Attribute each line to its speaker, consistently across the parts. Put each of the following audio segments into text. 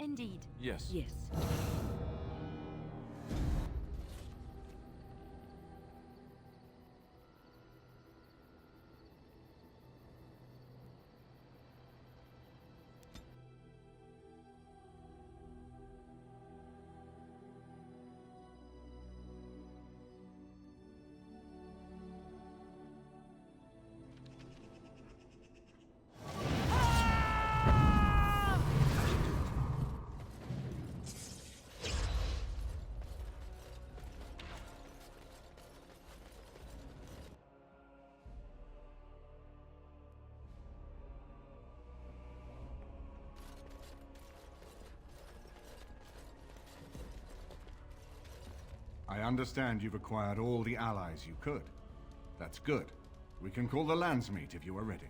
Speaker 1: Indeed.
Speaker 2: Yes.
Speaker 3: Yes.
Speaker 4: I understand you've acquired all the allies you could. That's good. We can call the Landsmeet if you are ready.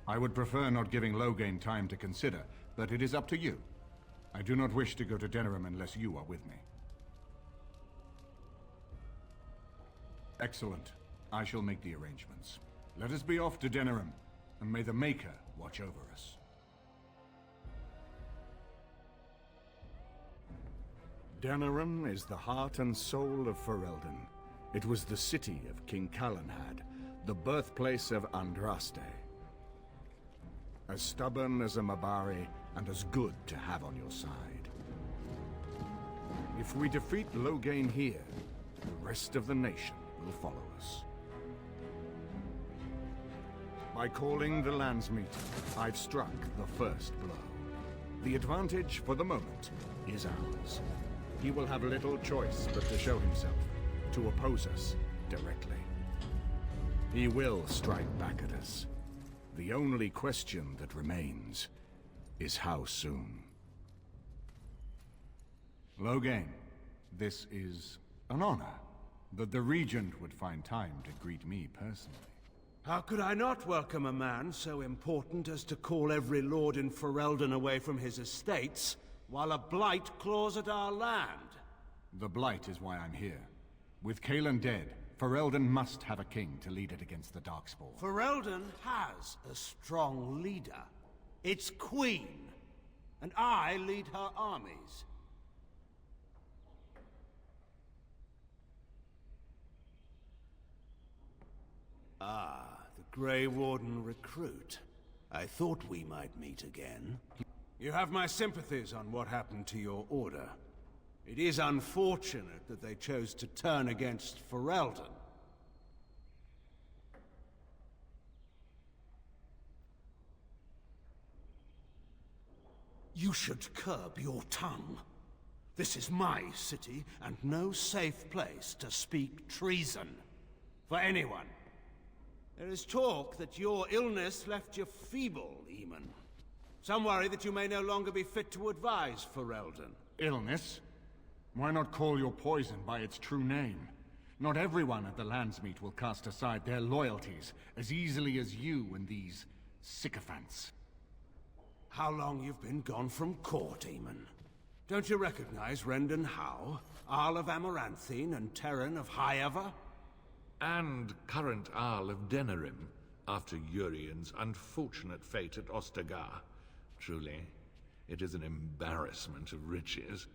Speaker 4: I would prefer not giving Loghain time to consider, but it is up to you. I do not wish to go to Denerim unless you are with me. Excellent. I shall make the arrangements. Let us be off to Denerim, and may the Maker watch over us. Denerim is the heart and soul of Ferelden. It was the city of King Calenhad, the birthplace of Andraste. As stubborn as a Mabari, and as good to have on your side. If we defeat Loghain here, the rest of the nation will follow us. By calling the Landsmeet, I've struck the first blow. The advantage, for the moment, is ours. He will have little choice but to show himself, to oppose us directly. He will strike back at us. The only question that remains is how soon. Loghain, this is an honor that the Regent would find time to greet me personally.
Speaker 5: How could I not welcome a man so important as to call every lord in Ferelden away from his estates, while a blight claws at our land?
Speaker 4: The blight is why I'm here. With Cailan dead, Ferelden must have a king to lead it against the Darkspawn.
Speaker 5: Ferelden has a strong leader. Its queen. And I lead her armies. Ah, the Grey Warden recruit. I thought we might meet again. You have my sympathies on what happened to your order. It is unfortunate that they chose to turn against Ferelden. You should curb your tongue. This is my city, and no safe place to speak treason. For anyone. There is talk that your illness left you feeble, Eamon. Some worry that you may no longer be fit to advise Ferelden.
Speaker 4: Illness? Why not call your poison by its true name? Not everyone at the Landsmeet will cast aside their loyalties as easily as you and these sycophants.
Speaker 5: How long you've been gone from court, Eamon? Don't you recognize Rendon Howe, Arl of Amaranthine and Terran of Highever?
Speaker 6: And current Arl of Denerim, after Urien's unfortunate fate at Ostagar. Truly, it is an embarrassment of riches.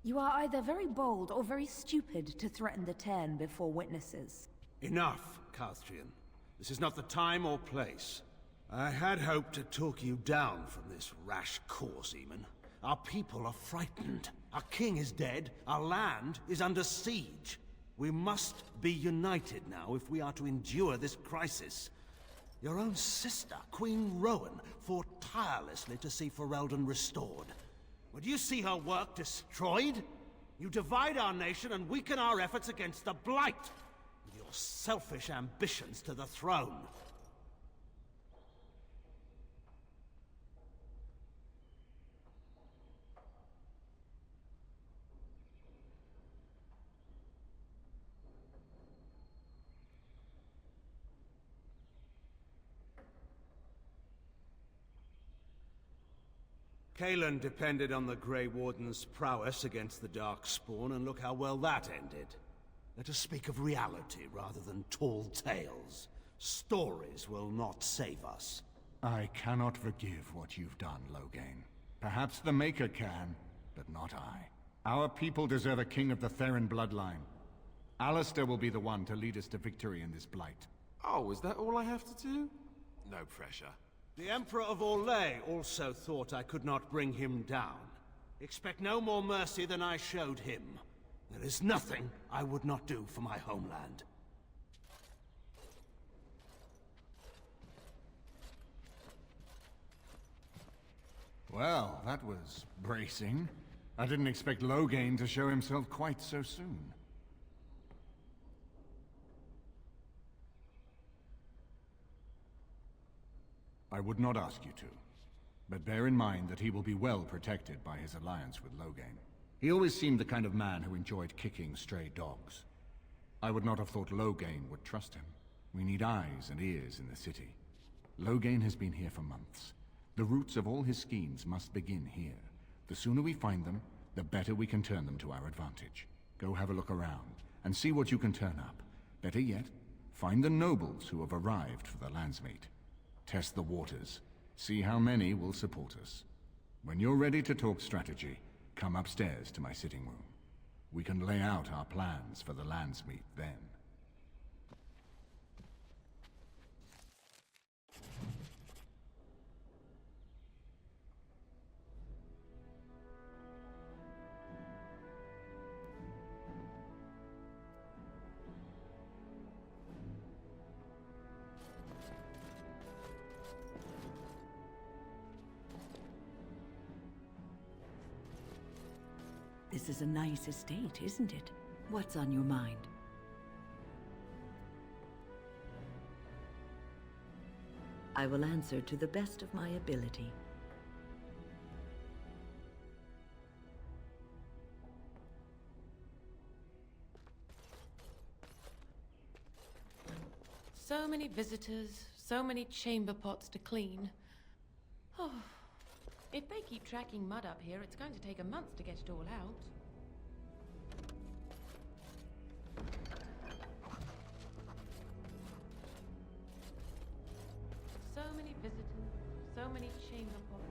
Speaker 3: You are either very bold or very stupid to threaten the Ten before witnesses.
Speaker 5: Enough, Carthrian. This is not the time or place. I had hoped to talk you down from this rash course, Eamon. Our people are frightened. Our king is dead. Our land is under siege. We must be united now if we are to endure this crisis. Your own sister, Queen Rowan, fought tirelessly to see Ferelden restored. Would you see her work destroyed? You divide our nation and weaken our efforts against the Blight, with your selfish ambitions to the throne. Cailan depended on the Grey Warden's prowess against the Darkspawn, and look how well that ended. Let us speak of reality rather than tall tales. Stories will not save us.
Speaker 4: I cannot forgive what you've done, Loghain. Perhaps the Maker can, but not I. Our people deserve a king of the Theron bloodline. Alistair will be the one to lead us to victory in this blight.
Speaker 1: Oh, is that all I have to do? No pressure.
Speaker 5: The Emperor of Orlais also thought I could not bring him down. Expect no more mercy than I showed him. There is nothing I would not do for my homeland.
Speaker 4: Well, that was bracing. I didn't expect Loghain to show himself quite so soon. I would not ask you to, but bear in mind that he will be well protected by his alliance with Loghain. He always seemed the kind of man who enjoyed kicking stray dogs. I would not have thought Loghain would trust him. We need eyes and ears in the city. Loghain has been here for months. The roots of all his schemes must begin here. The sooner we find them, the better we can turn them to our advantage. Go have a look around, and see what you can turn up. Better yet, find the nobles who have arrived for the Landsmeet. Test the waters. See how many will support us. When you're ready to talk strategy, come upstairs to my sitting room. We can lay out our plans for the Landsmeet then.
Speaker 2: This is a nice estate, isn't it? What's on your mind? I will answer to the best of my ability.
Speaker 7: So many visitors, so many chamber pots to clean. Oh, if they keep tracking mud up here, it's going to take a month to get it all out. So many visitors, so many chamber pots.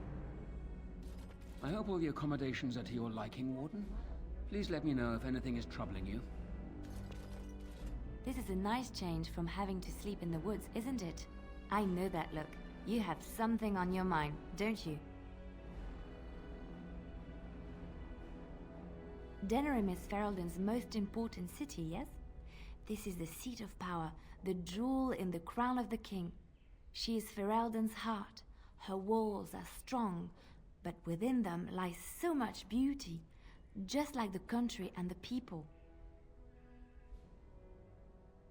Speaker 8: I hope all the accommodations are to your liking, Warden. Please let me know if anything is troubling you.
Speaker 9: This is a nice change from having to sleep in the woods, isn't it? I know that look. You have something on your mind, don't you? Denerim is Ferelden's most important city, yes? This is the seat of power, the jewel in the crown of the king. She is Ferelden's heart. Her walls are strong, but within them lies so much beauty, just like the country and the people.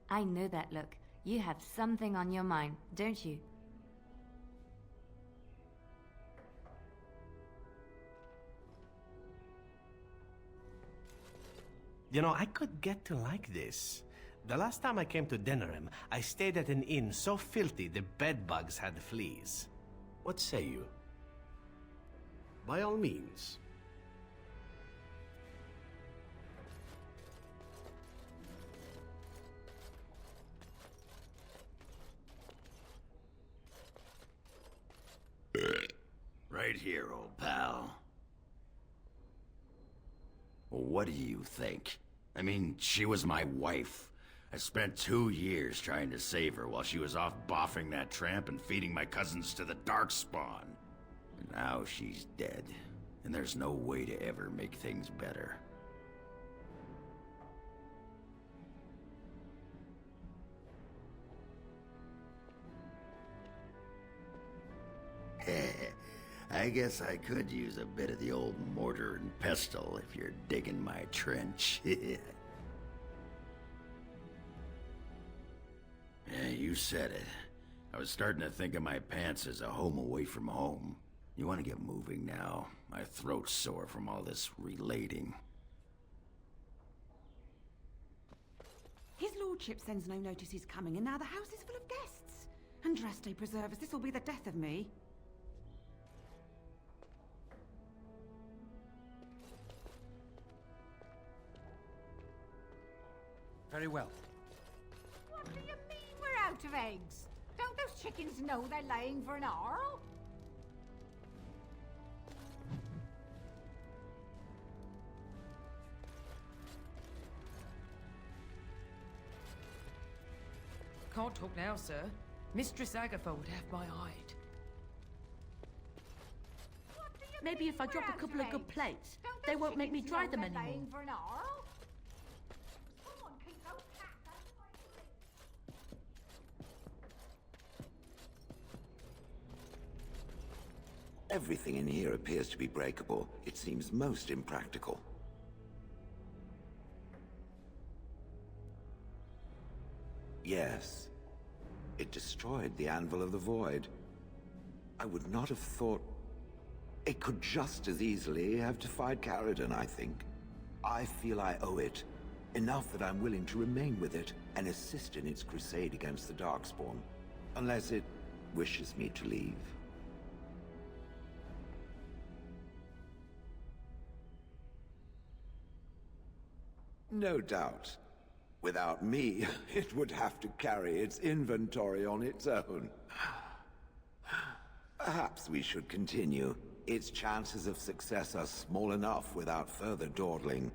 Speaker 9: I know that look. You have something on your mind, don't you?
Speaker 10: You know, I could get to like this. The last time I came to Denerim, I stayed at an inn so filthy the bedbugs had fleas. What say you?
Speaker 5: By all means.
Speaker 11: Right here, old pal. Well, what do you think? I mean, she was my wife. I spent 2 years trying to save her while she was off boffing that tramp and feeding my cousins to the Darkspawn. And now she's dead, and there's no way to ever make things better. I guess I could use a bit of the old mortar and pestle if you're digging my trench. Yeah, you said it. I was starting to think of my pants as a home away from home. You want to get moving now? My throat's sore from all this relating.
Speaker 3: His lordship sends no notice he's coming, and now the house is full of guests. Andraste preserve us, this will be the death of me.
Speaker 8: Very well.
Speaker 3: What do you mean we're out of eggs?
Speaker 12: Don't those chickens know they're laying for an Arl?
Speaker 7: Can't talk now, sir. Mistress Agatha would have my hide.
Speaker 13: Maybe if I drop a couple of good plates, they won't make me dry them anymore.
Speaker 12: Laying for an Arl? Someone keep those cats out of my way.
Speaker 14: Everything in here appears to be breakable. It seems most impractical. Yes. It destroyed the Anvil of the Void. I would not have thought... It could just as easily have defied Caridon, I think. I feel I owe it. Enough that I'm willing to remain with it and assist in its crusade against the Darkspawn. Unless it wishes me to leave. No doubt. Without me, it would have to carry its inventory on its own. Perhaps we should continue. Its chances of success are small enough without further dawdling.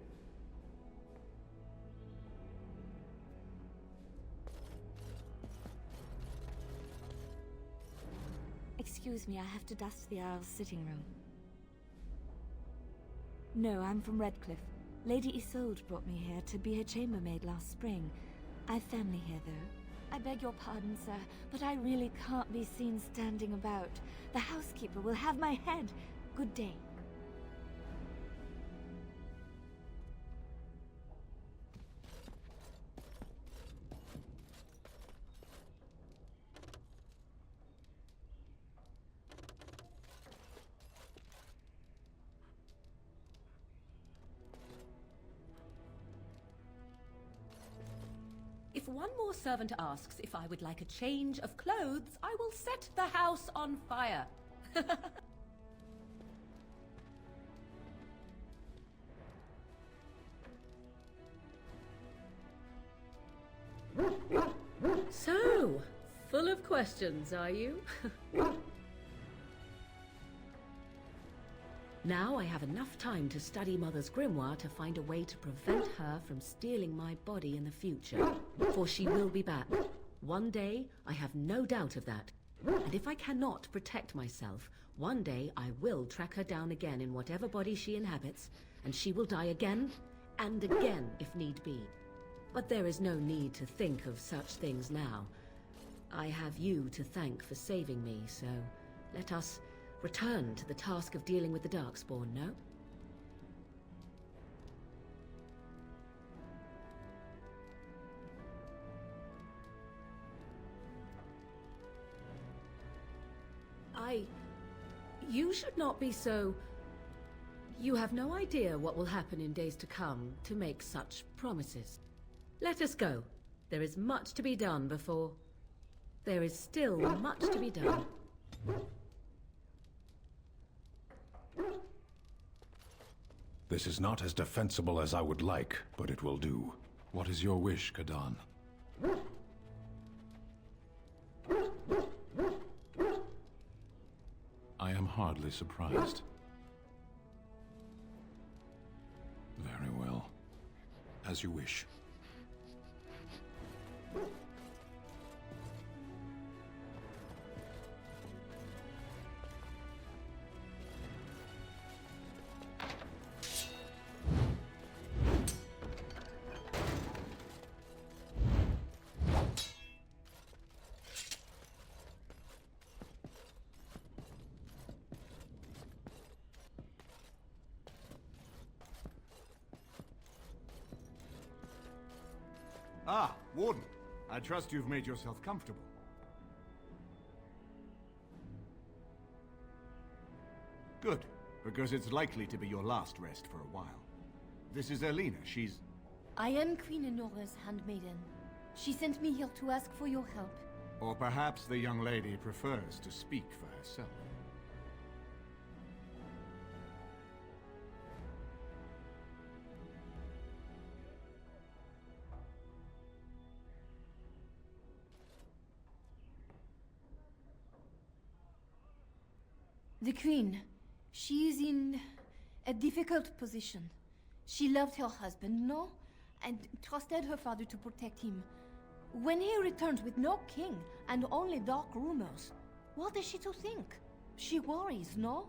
Speaker 9: Excuse me, I have to dust the Earl's sitting room. No, I'm from Redcliffe. Lady Isolde brought me here to be her chambermaid last spring. I've family here, though. I beg your pardon, sir, but I really can't be seen standing about. The housekeeper will have my head. Good day.
Speaker 13: If one more servant asks if I would like a change of clothes, I will set the house on fire. So, full of questions, are you? Now I have enough time to study Mother's grimoire to find a way to prevent her from stealing my body in the future. For she will be back. One day, I have no doubt of that. And if I cannot protect myself, one day I will track her down again in whatever body she inhabits, and she will die again and again if need be. But there is no need to think of such things now. I have you to thank for saving me, so let us return to the task of dealing with the Darkspawn, no? You should not be so... You have no idea what will happen in days to come to make such promises. Let us go. There is much to be done before... There is still much to be done.
Speaker 4: This is not as defensible as I would like, but it will do. What is your wish, Kadan? I am hardly surprised. Very well. As you wish. Ah, Warden. I trust you've made yourself comfortable. Good, because it's likely to be your last rest for a while. This is Erlina. She's...
Speaker 15: I am Queen Anora's handmaiden. She sent me here to ask for your help.
Speaker 4: Or perhaps the young lady prefers to speak for herself.
Speaker 15: The Queen. She is in a difficult position. She loved her husband, no? And trusted her father to protect him. When he returns with no king and only dark rumors, what is she to think? She worries, no?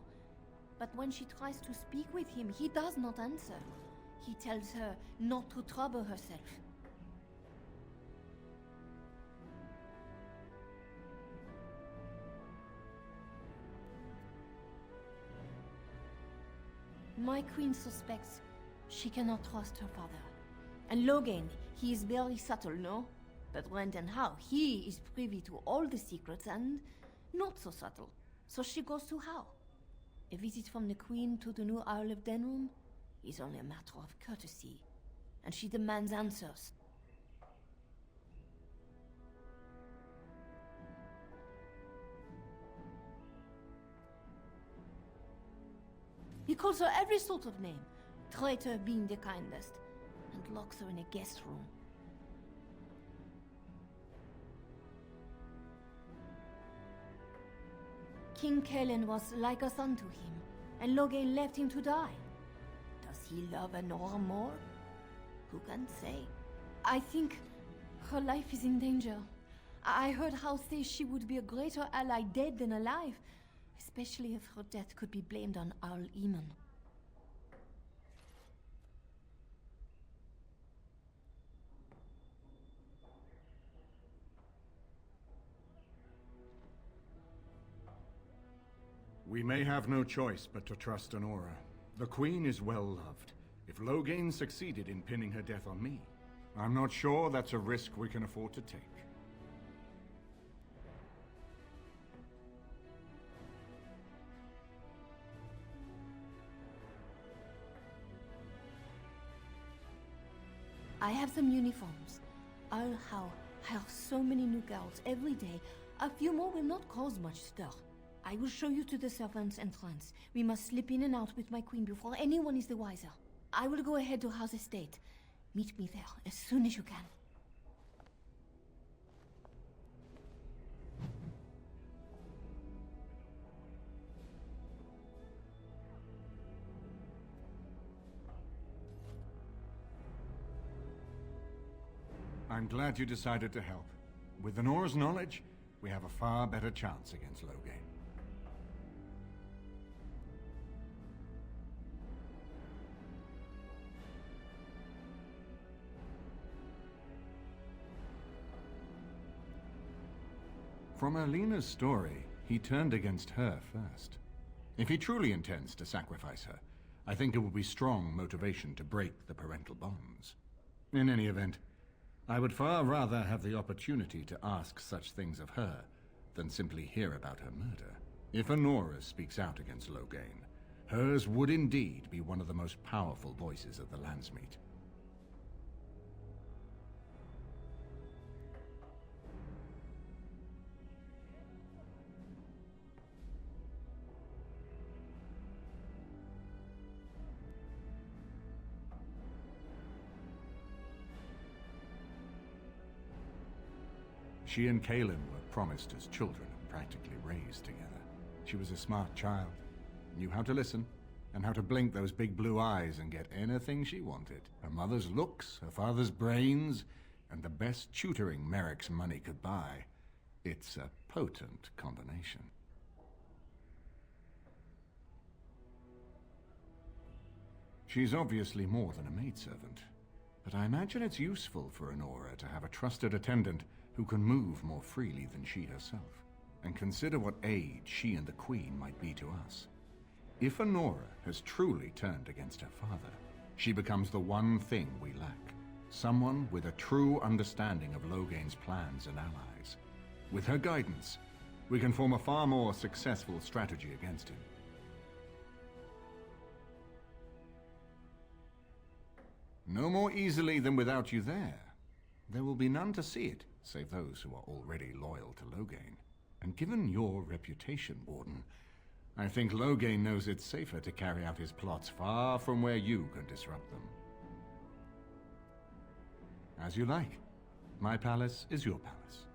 Speaker 15: But when she tries to speak with him, he does not answer. He tells her not to trouble herself. My queen suspects she cannot trust her father. And Logain, he is very subtle, no? But Rendon Howe, he is privy to all the secrets and not so subtle. So she goes to Howe. A visit from the queen to the new Earl of Denerim is only a matter of courtesy. And she demands answers. He calls her every sort of name, traitor being the kindest, and locks her in a guest room. King Kalen was like a son to him, and Logain left him to die. Does he love Anora more? Who can say? I think her life is in danger. I heard Howe say she would be a greater ally dead than alive, especially if her death could be blamed on Arl Rendon.
Speaker 4: We may have no choice but to trust Anora. The Queen is well loved. If Logain succeeded in pinning her death on me, I'm not sure that's a risk we can afford to take.
Speaker 15: I have some uniforms. Earl Howe hires so many new girls every day. A few more will not cause much stir. I will show you to the servants' entrance. We must slip in and out with my queen before anyone is the wiser. I will go ahead to Howe's estate. Meet me there as soon as you can.
Speaker 4: I'm glad you decided to help. With Anora's knowledge, we have a far better chance against Logain. From Erlena's story, he turned against her first. If he truly intends to sacrifice her, I think it will be strong motivation to break the parental bonds. In any event, I would far rather have the opportunity to ask such things of her than simply hear about her murder. If Anora speaks out against Logain, hers would indeed be one of the most powerful voices of the Landsmeet. She and Kalen were promised as children and practically raised together. She was a smart child, knew how to listen, and how to blink those big blue eyes and get anything she wanted. Her mother's looks, her father's brains, and the best tutoring Merrick's money could buy. It's a potent combination. She's obviously more than a maidservant, but I imagine it's useful for Anora to have a trusted attendant who can move more freely than she herself. And consider what aid she and the Queen might be to us. If Anora has truly turned against her father, she becomes the one thing we lack. Someone with a true understanding of Logain's plans and allies. With her guidance, we can form a far more successful strategy against him. No more easily than without you there. There will be none to see it, save those who are already loyal to Logain. And given your reputation, Warden, I think Logain knows it's safer to carry out his plots far from where you can disrupt them. As you like. My palace is your palace.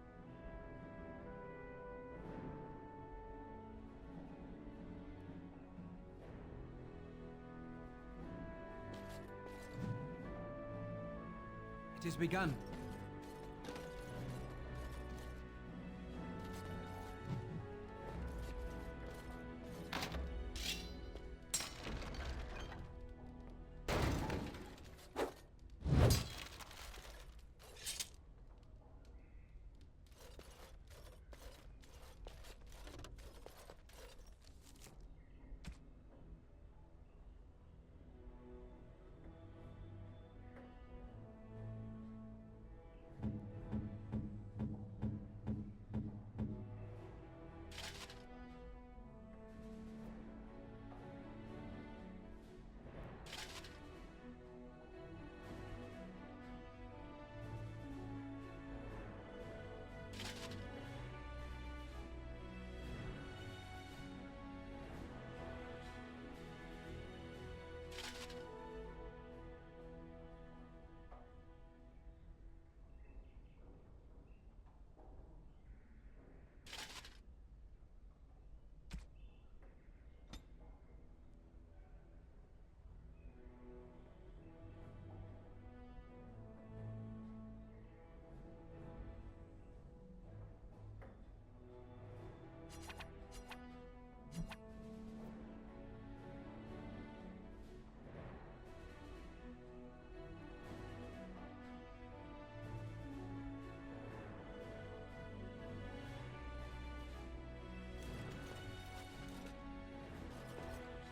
Speaker 16: is begun.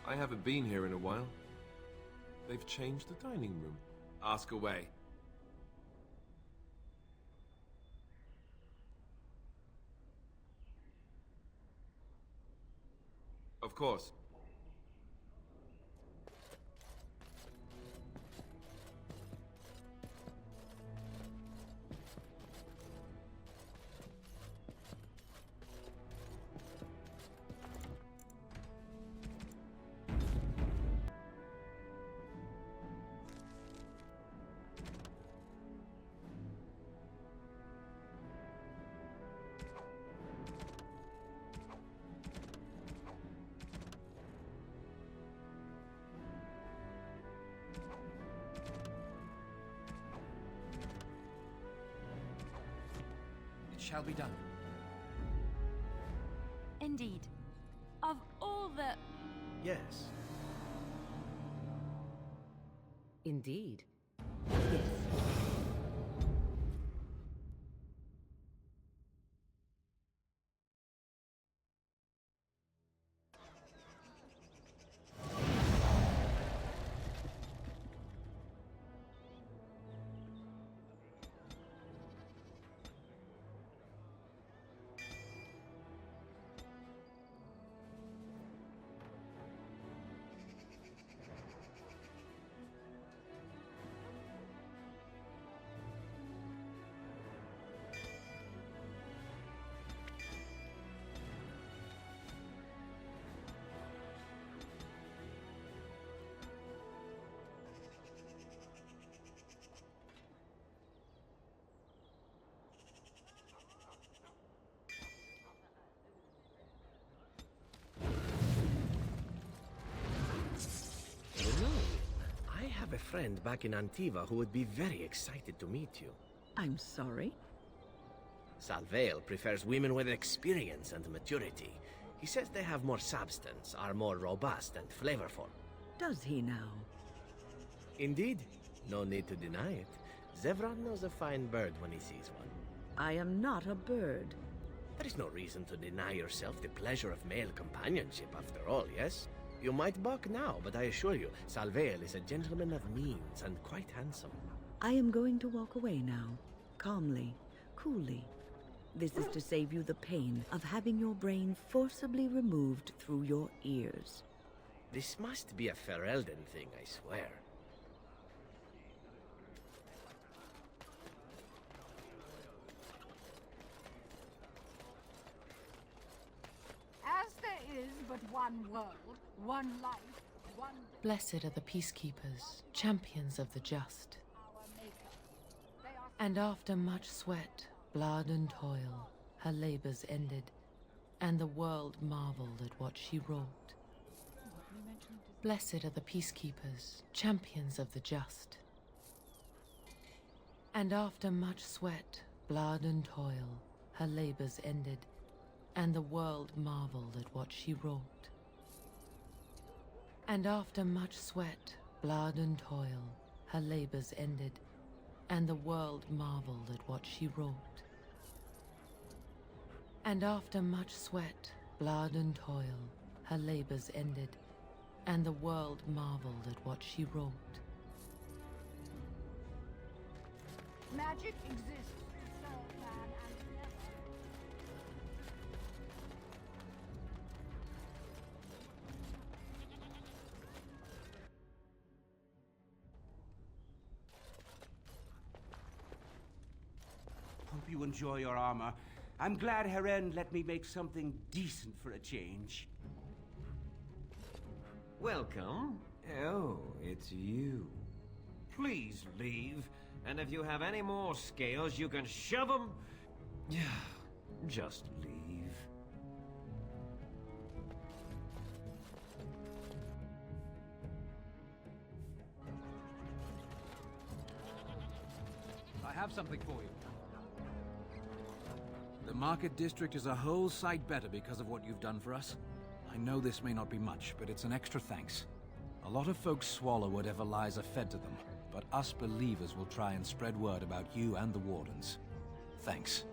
Speaker 1: I haven't been here in a while. They've changed the dining room. Ask away. Of course.
Speaker 16: Shall be done.
Speaker 9: Indeed. Of all the...
Speaker 10: Yes.
Speaker 13: Indeed.
Speaker 10: I have a friend back in Antiva who would be very excited to meet you.
Speaker 2: I'm sorry?
Speaker 10: Salvail prefers women with experience and maturity. He says they have more substance, are more robust and flavorful.
Speaker 2: Does he now?
Speaker 10: Indeed. No need to deny it. Zevran knows a fine bird when he sees one.
Speaker 2: I am not a bird.
Speaker 10: There is no reason to deny yourself the pleasure of male companionship after all, yes? You might balk now, but I assure you, Salvail is a gentleman of means and quite handsome.
Speaker 2: I am going to walk away now, calmly, coolly. This is to save you the pain of having your brain forcibly removed through your ears.
Speaker 10: This must be a Ferelden thing, I swear.
Speaker 12: As there is but one world, one life, one...
Speaker 7: Blessed are the peacekeepers, champions of the just. And after much sweat, blood and toil, her labors ended, and the world marveled at what she wrought. Blessed are the peacekeepers, champions of the just. And after much sweat, blood and toil, her labors ended, and the world marveled at what she wrought. And after much sweat, blood and toil, her labors ended, and the world marveled at what she wrought. And after much sweat, blood and toil, her labors ended, and the world marveled at what she wrought.
Speaker 12: Magic exists to serve man and never.
Speaker 17: Hope you enjoy your armor. I'm glad Heren let me make something decent for a change.
Speaker 18: Welcome. Oh, it's you. Please leave. And if you have any more scales, you can shove them. Just leave.
Speaker 16: I have something for you. The market district is a whole sight better because of what you've done for us. I know this may not be much, but it's an extra thanks. A lot of folks swallow whatever lies are fed to them, but us believers will try and spread word about you and the Wardens. Thanks.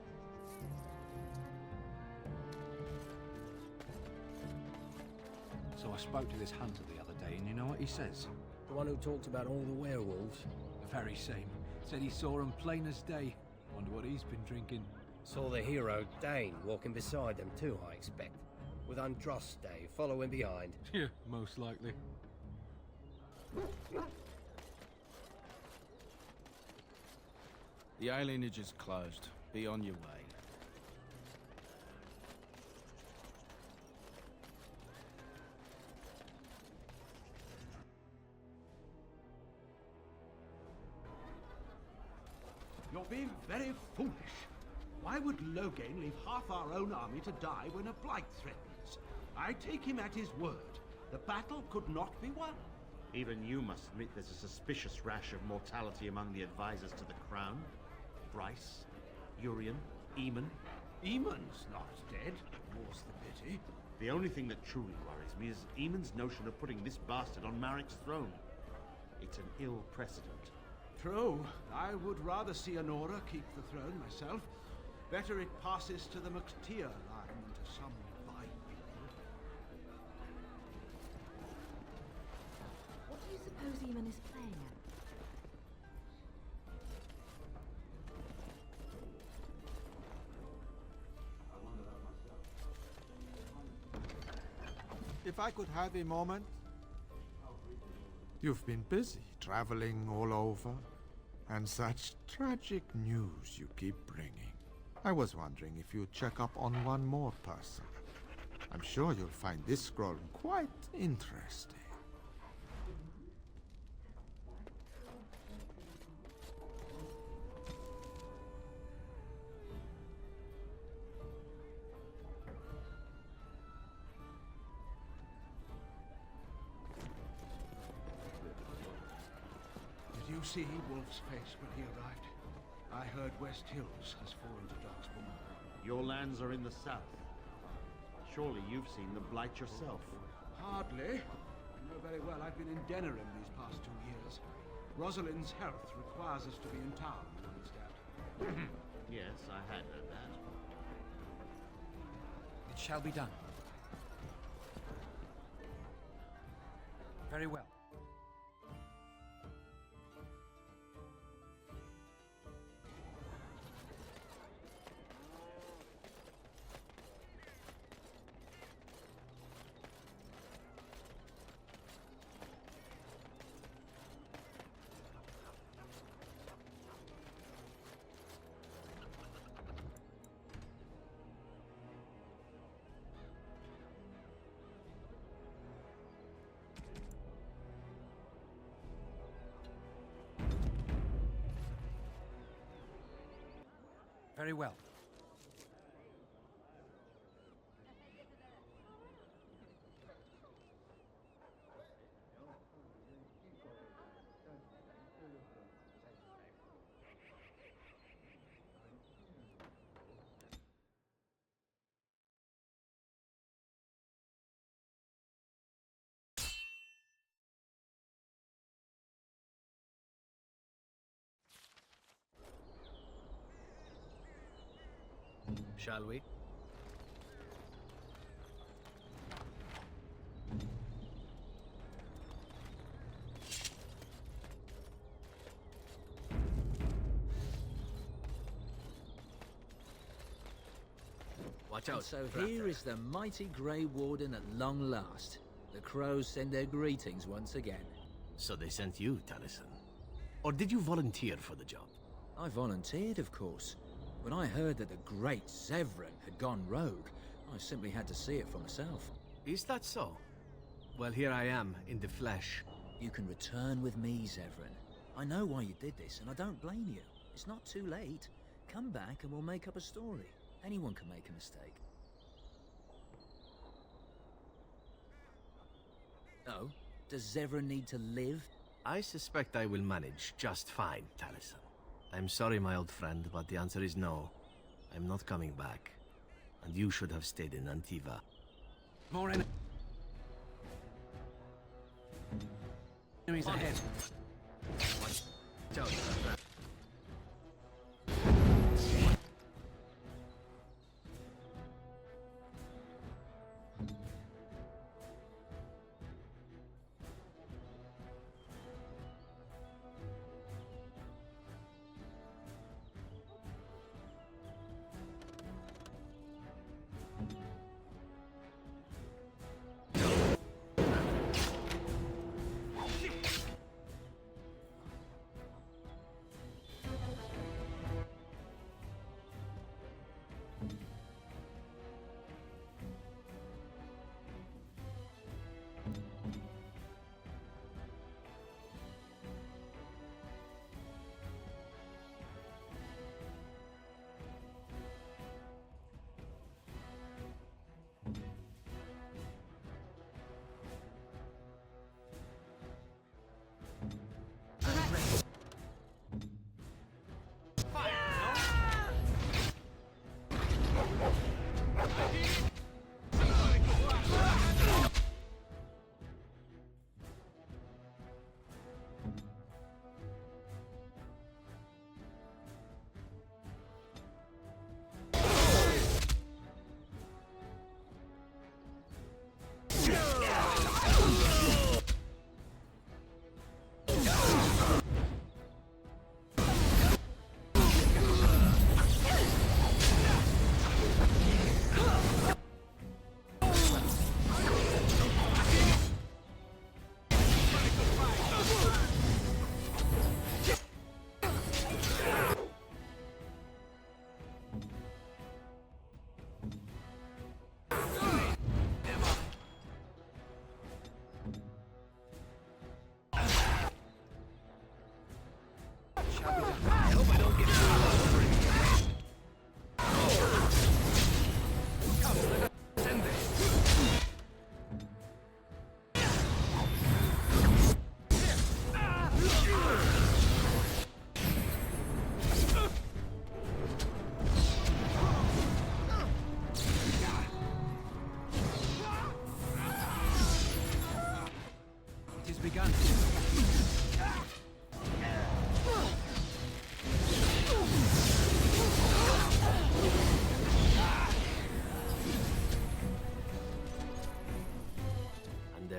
Speaker 16: So I spoke to this hunter the other day, and you know what he says?
Speaker 10: The one who talked about all the werewolves?
Speaker 16: The very same. Said he saw him plain as day. Wonder what he's been drinking.
Speaker 10: Saw the hero, Dane, walking beside them too, I expect. With Andraste following behind.
Speaker 16: Yeah, most likely.
Speaker 5: The alienage is closed. Be on your way.
Speaker 17: You're being very foolish. Why would Loghain leave half our own army to die when a blight threatens? I take him at his word. The battle could not be won.
Speaker 19: Even you must admit there's a suspicious rash of mortality among the advisors to the crown. Bryce, Urien, Eamon.
Speaker 17: Eamon's not dead, more's the pity.
Speaker 19: The only thing that truly worries me is Eamon's notion of putting this bastard on Marik's throne. It's an ill precedent.
Speaker 17: True. I would rather see Anora keep the throne myself. Better it passes to the McTeer line than to some vine people.
Speaker 13: What do you suppose Eamon is playing at?
Speaker 20: If I could have a moment. You've been busy traveling all over, and such tragic news you keep bringing. I was wondering if you'd check up on one more person. I'm sure you'll find this scroll quite interesting.
Speaker 17: Did you see Wolf's face when he arrived? I heard West Hills has fallen to Darkspawn.
Speaker 19: Your lands are in the south. Surely you've seen the blight yourself.
Speaker 17: Hardly. I know very well I've been in Denerim these past 2 years. Rosalind's health requires us to be in town, you understand?
Speaker 19: Yes, I had heard that.
Speaker 16: It shall be done. Very well. Very well.
Speaker 10: Shall we? Watch out.
Speaker 21: And so here is the mighty Grey Warden at long last. The crows send their greetings once again.
Speaker 10: So they sent you, Taliesin. Or did you volunteer for the job?
Speaker 21: I volunteered, of course. When I heard that the great Zevran had gone rogue, I simply had to see it for myself.
Speaker 10: Is that so? Well, here I am, in the flesh.
Speaker 21: You can return with me, Zevran. I know why you did this, and I don't blame you. It's not too late. Come back and we'll make up a story. Anyone can make a mistake. Oh? Does Zevran need to live?
Speaker 10: I suspect I will manage just fine, Taliesin. I'm sorry, my old friend, but the answer is no. I'm not coming back. And you should have stayed in Antiva.
Speaker 16: More enemies ahead.
Speaker 10: Watch out.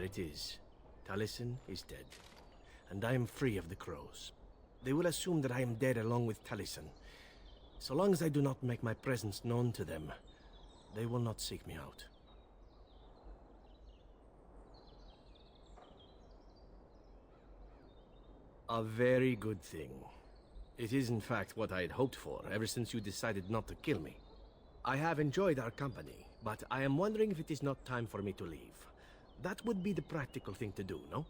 Speaker 10: It is. Taliesin is dead, and I am free of the crows. They will assume that I am dead along with Taliesin. So long as I do not make my presence known to them, they will not seek me out. A very good thing. It is in fact what I had hoped for ever since you decided not to kill me. I have enjoyed our company, but I am wondering if it is not time for me to leave. That would be the practical thing to do, no?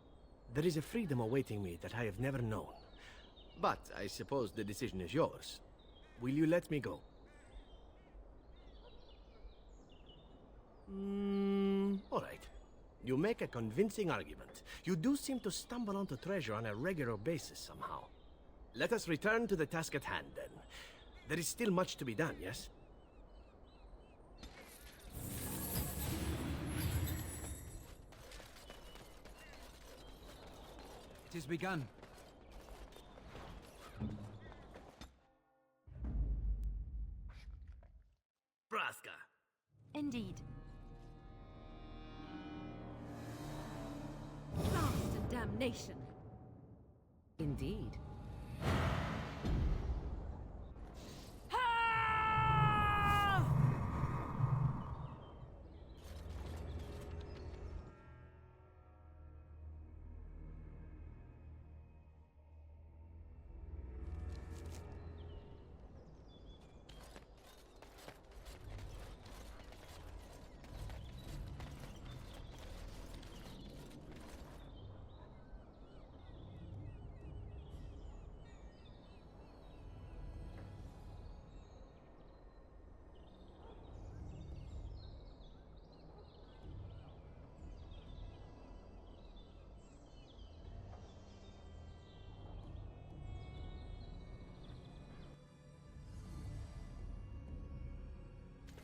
Speaker 10: There is a freedom awaiting me that I have never known. But I suppose the decision is yours. Will you let me go? All right. You make a convincing argument. You do seem to stumble onto treasure on a regular basis somehow. Let us return to the task at hand, then. There is still much to be done, yes?
Speaker 16: It has begun.
Speaker 10: Alaska.
Speaker 9: Indeed.
Speaker 13: Blast and damnation. Indeed.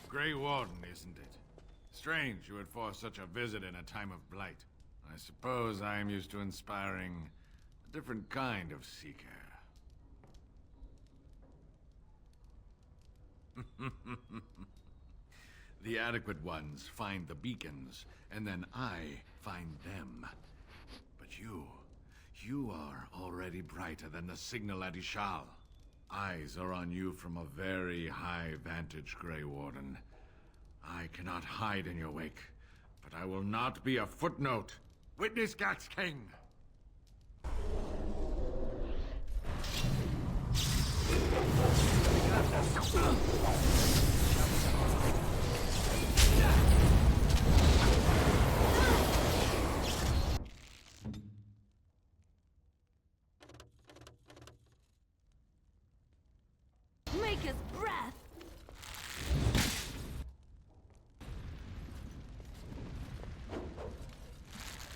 Speaker 6: Grey Warden, isn't it? Strange you would force such a visit in a time of blight. I suppose I am used to inspiring a different kind of seeker. The adequate ones find the beacons, and then I find them. But you are already brighter than the signal at Ishal. Eyes are on you from a very high vantage, Grey Warden. I cannot hide in your wake, but I will not be a footnote. Witness Gax King!
Speaker 9: Maker's breath!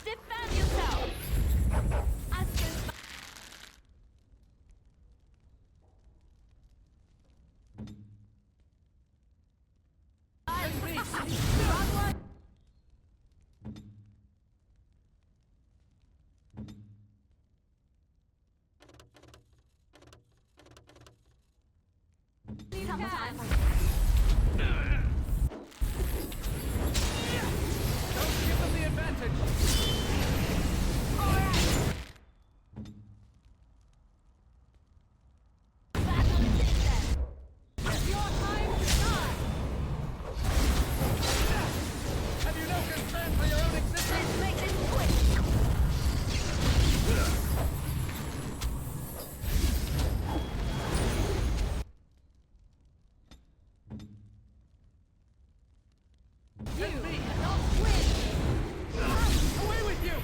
Speaker 9: Defend yourself!
Speaker 16: Don't give them the advantage! Have you no concern for your own existence?
Speaker 9: Make this quick!
Speaker 16: You cannot win! Away with you!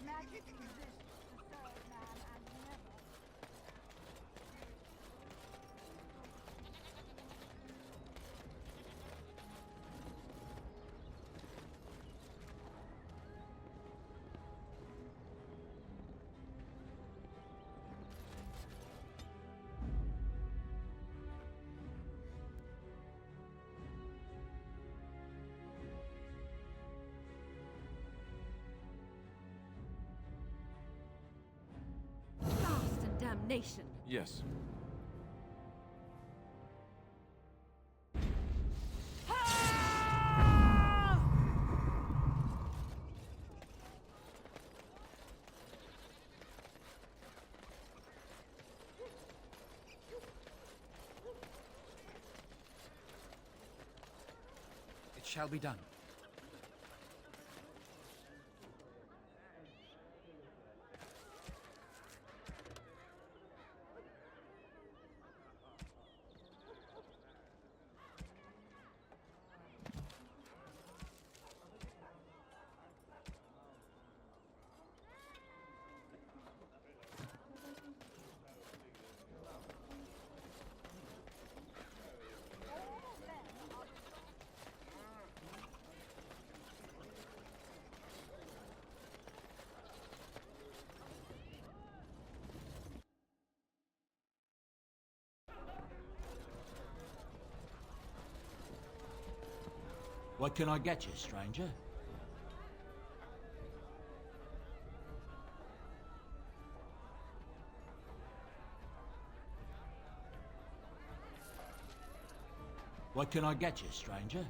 Speaker 12: Magic exists to serve man and never.
Speaker 13: Damnation.
Speaker 1: Yes.
Speaker 16: It shall be done.
Speaker 17: What can I get you, stranger? What can I get you, stranger?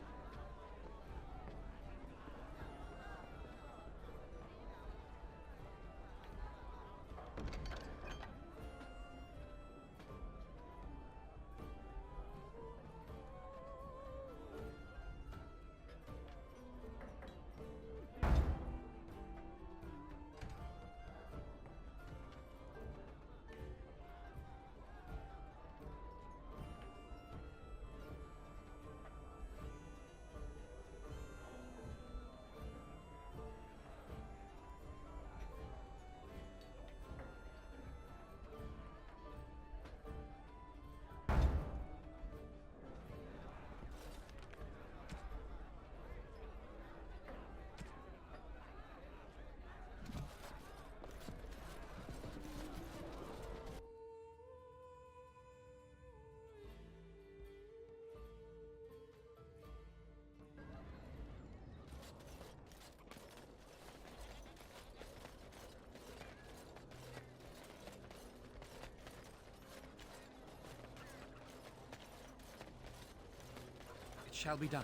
Speaker 16: It shall be done.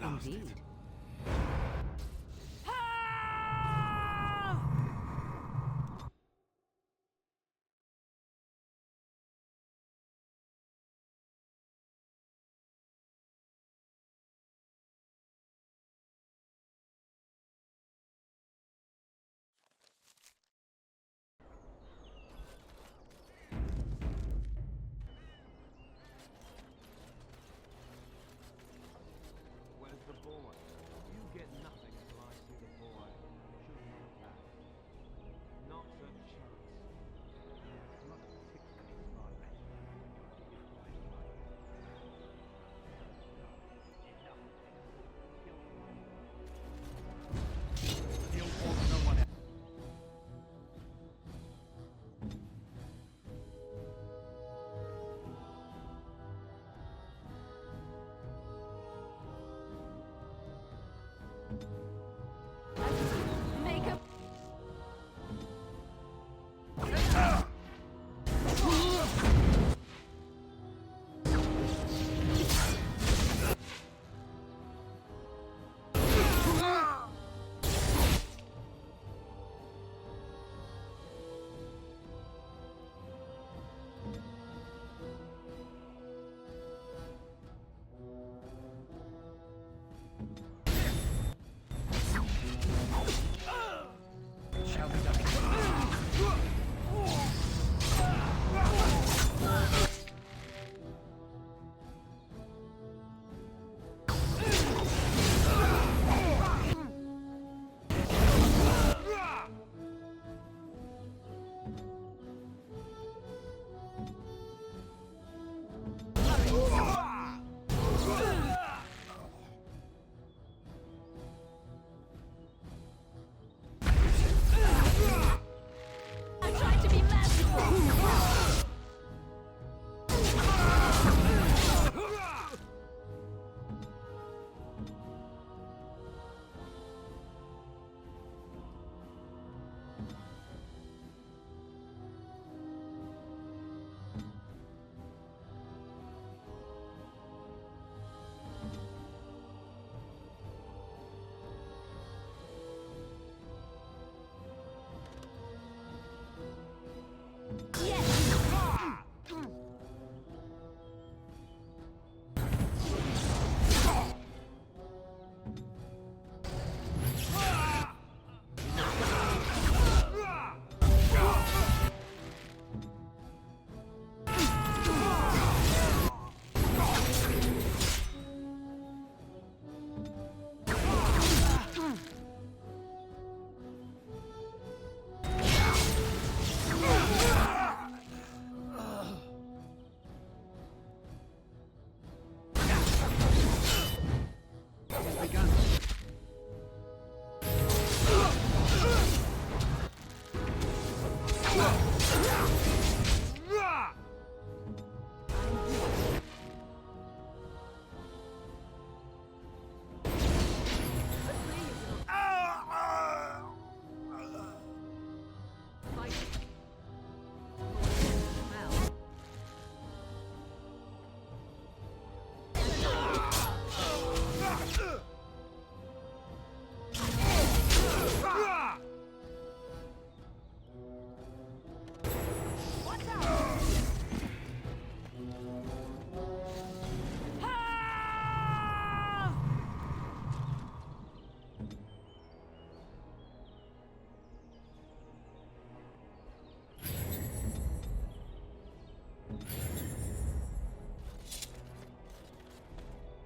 Speaker 13: Indeed.
Speaker 18: Where's the boy?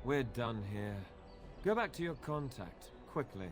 Speaker 18: We're done here. Go back to your contact, quickly.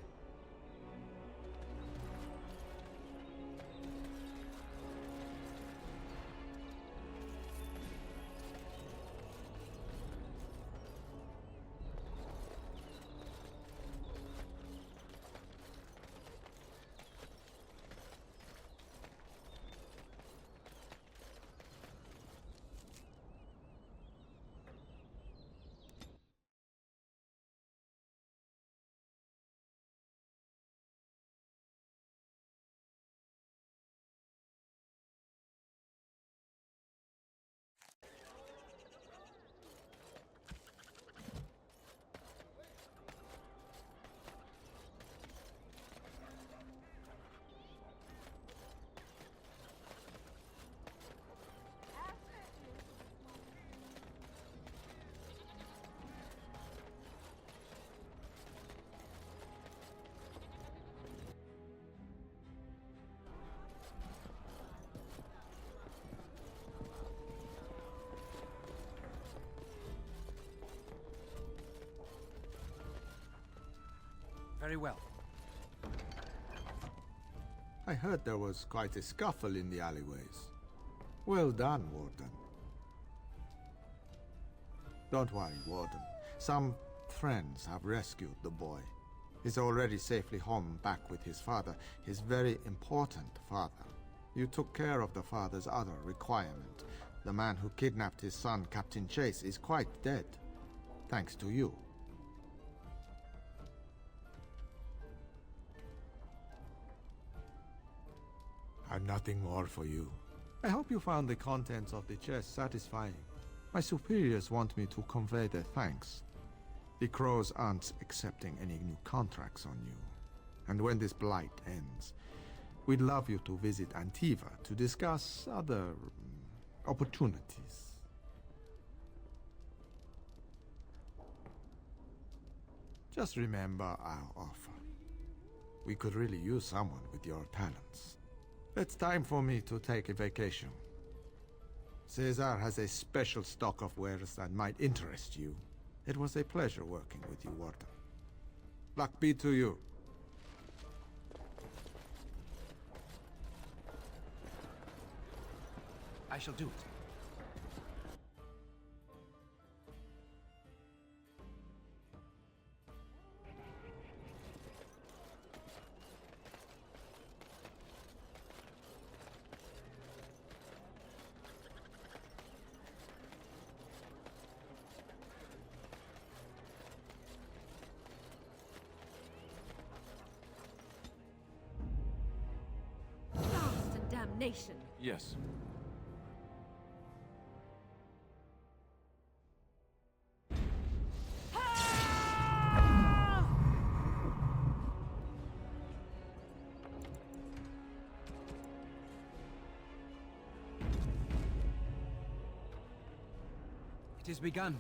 Speaker 16: Very well.
Speaker 20: I heard there was quite a scuffle in the alleyways. Well done, Warden. Don't worry, Warden. Some friends have rescued the boy. He's already safely home back with his father, his very important father. You took care of the father's other requirement. The man who kidnapped his son, Captain Chase, is quite dead. Thanks to you. I've nothing more for you. I hope you found the contents of the chest satisfying. My superiors want me to convey their thanks. The Crows aren't accepting any new contracts on you. And when this blight ends, we'd love you to visit Antiva to discuss other opportunities. Just remember our offer. We could really use someone with your talents. It's time for me to take a vacation. Caesar has a special stock of wares that might interest you. It was a pleasure working with you, Warden. Luck be to you.
Speaker 16: I shall do it.
Speaker 13: Damnation!
Speaker 1: Yes.
Speaker 16: It has begun.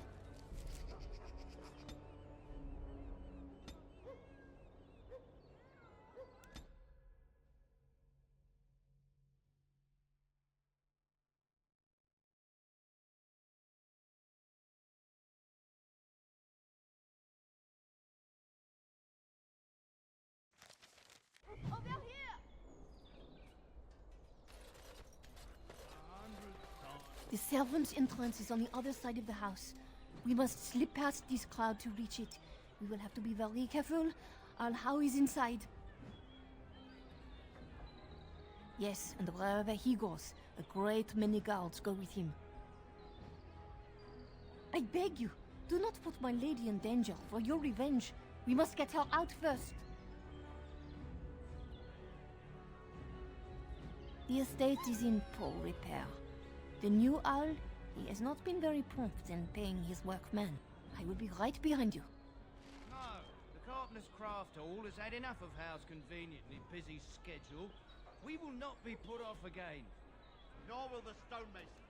Speaker 15: The servants' entrance is on the other side of the house. We must slip past this crowd to reach it. We will have to be very careful. Arl Howe is inside. Yes, and wherever he goes, a great many guards go with him. I beg you, do not put my lady in danger for your revenge. We must get her out first. The estate is in poor repair. The new Arl, he has not been very prompt in paying his workmen. I will be right behind you.
Speaker 11: No, the carpenter's craft hall has had enough of Howe's conveniently busy schedule. We will not be put off again.
Speaker 19: Nor will the stonemasons.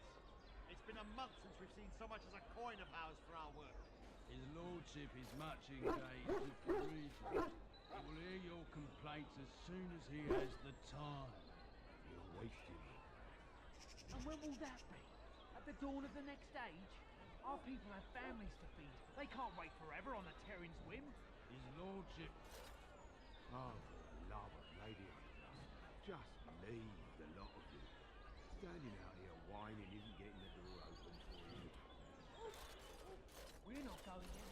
Speaker 19: It's been a month since we've seen so much as a coin of Howe's for our work.
Speaker 11: His lordship is much engaged with the region. He will hear your complaints as soon as he has the time. You're wasting it.
Speaker 22: And when will that be? At the dawn of the next age?
Speaker 11: Our people have families to feed. They can't wait forever on the Terran's whim.
Speaker 17: His lordship. Oh, for the love of Lady Anora. Just leave the lot of you. Standing out here whining isn't getting the door open for you.
Speaker 11: We're not going in.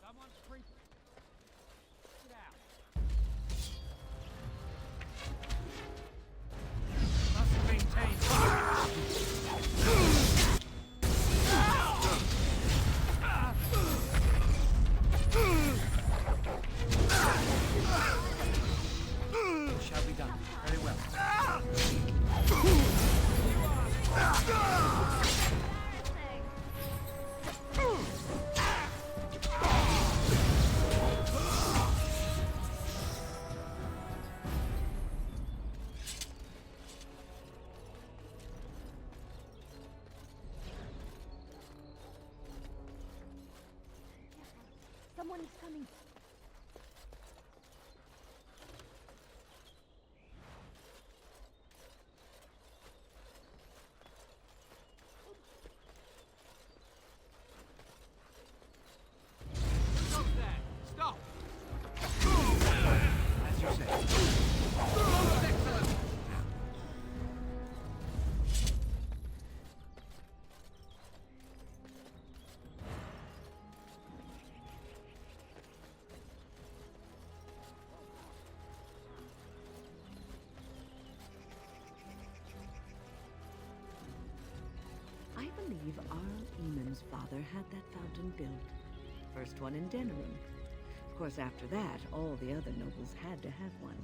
Speaker 11: Someone's creeping. Get out. Must have been
Speaker 21: Shall be done. Very well.
Speaker 15: Someone is coming.
Speaker 11: Stop that! Stop!
Speaker 21: As you say.
Speaker 2: I believe Arl Eamon's father had that fountain built. First one in Denerim. Of course, after that, all the other nobles had to have one.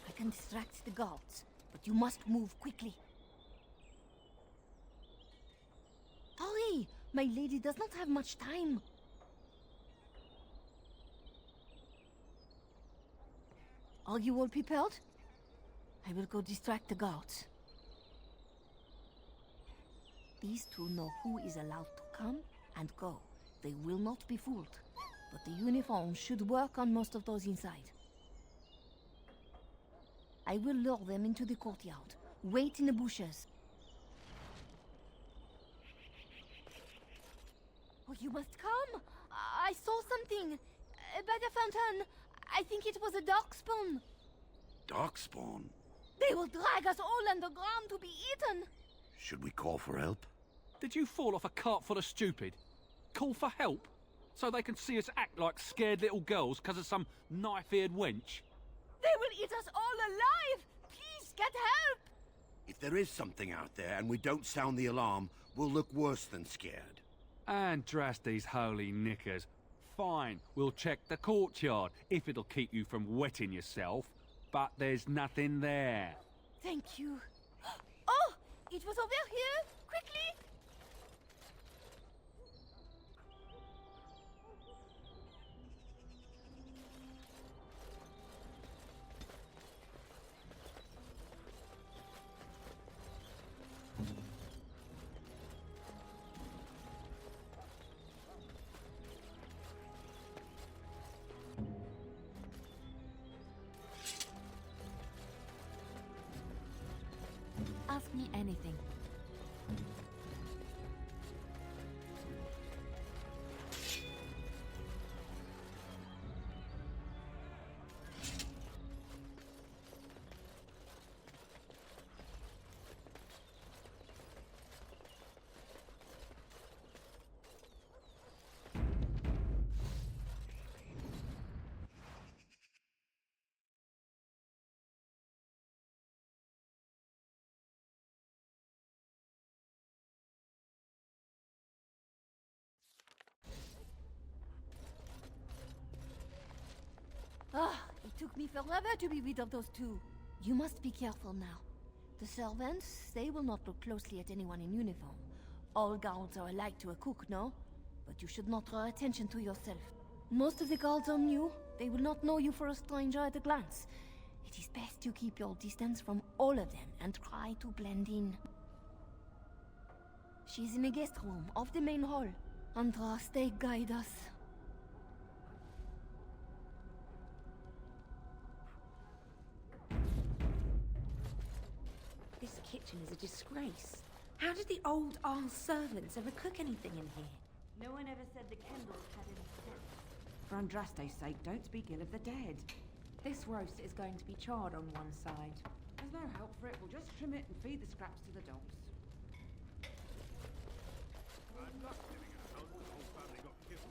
Speaker 15: I can distract the guards, but you must move quickly. Hurry! My lady does not have much time. Are you all prepared? I will go distract the guards. These two know who is allowed to come and go. They will not be fooled, but the uniform should work on most of those inside. I will lure them into the courtyard. Wait in the bushes. Oh, you must come! I saw something! By the fountain! I think it was a darkspawn!
Speaker 8: Darkspawn?
Speaker 15: They will drag us all underground to be eaten!
Speaker 8: Should we call for help?
Speaker 16: Did you fall off a cart full of stupid? Call for help? So they can see us act like scared little girls because of some knife-eared wench?
Speaker 15: They will eat us all alive! Please, get help!
Speaker 8: If there is something out there and we don't sound the alarm, we'll look worse than scared.
Speaker 16: And drast these holy knickers. Fine, we'll check the courtyard, if it'll keep you from wetting yourself. But there's nothing there.
Speaker 15: Thank you. Oh! It was over here! Quickly!
Speaker 9: Ask me anything.
Speaker 15: Ah, it took me forever to be rid of those two. You must be careful now. The servants, they will not look closely at anyone in uniform. All guards are alike to a cook, no? But you should not draw attention to yourself. Most of the guards are new. They will not know you for a stranger at a glance. It is best you keep your distance from all of them and try to blend in. She's in a guest room off the main hall. Andraste, guide us.
Speaker 13: This kitchen is a disgrace. How did the old Arl servants ever cook anything in here?
Speaker 3: No one ever said the candles had any sense.
Speaker 22: For Andraste's sake, don't speak ill of the dead. This roast is going to be charred on one side. There's no help for it. We'll just trim it and feed the scraps to the dogs.
Speaker 17: I'm not living in a house where the whole family got killed.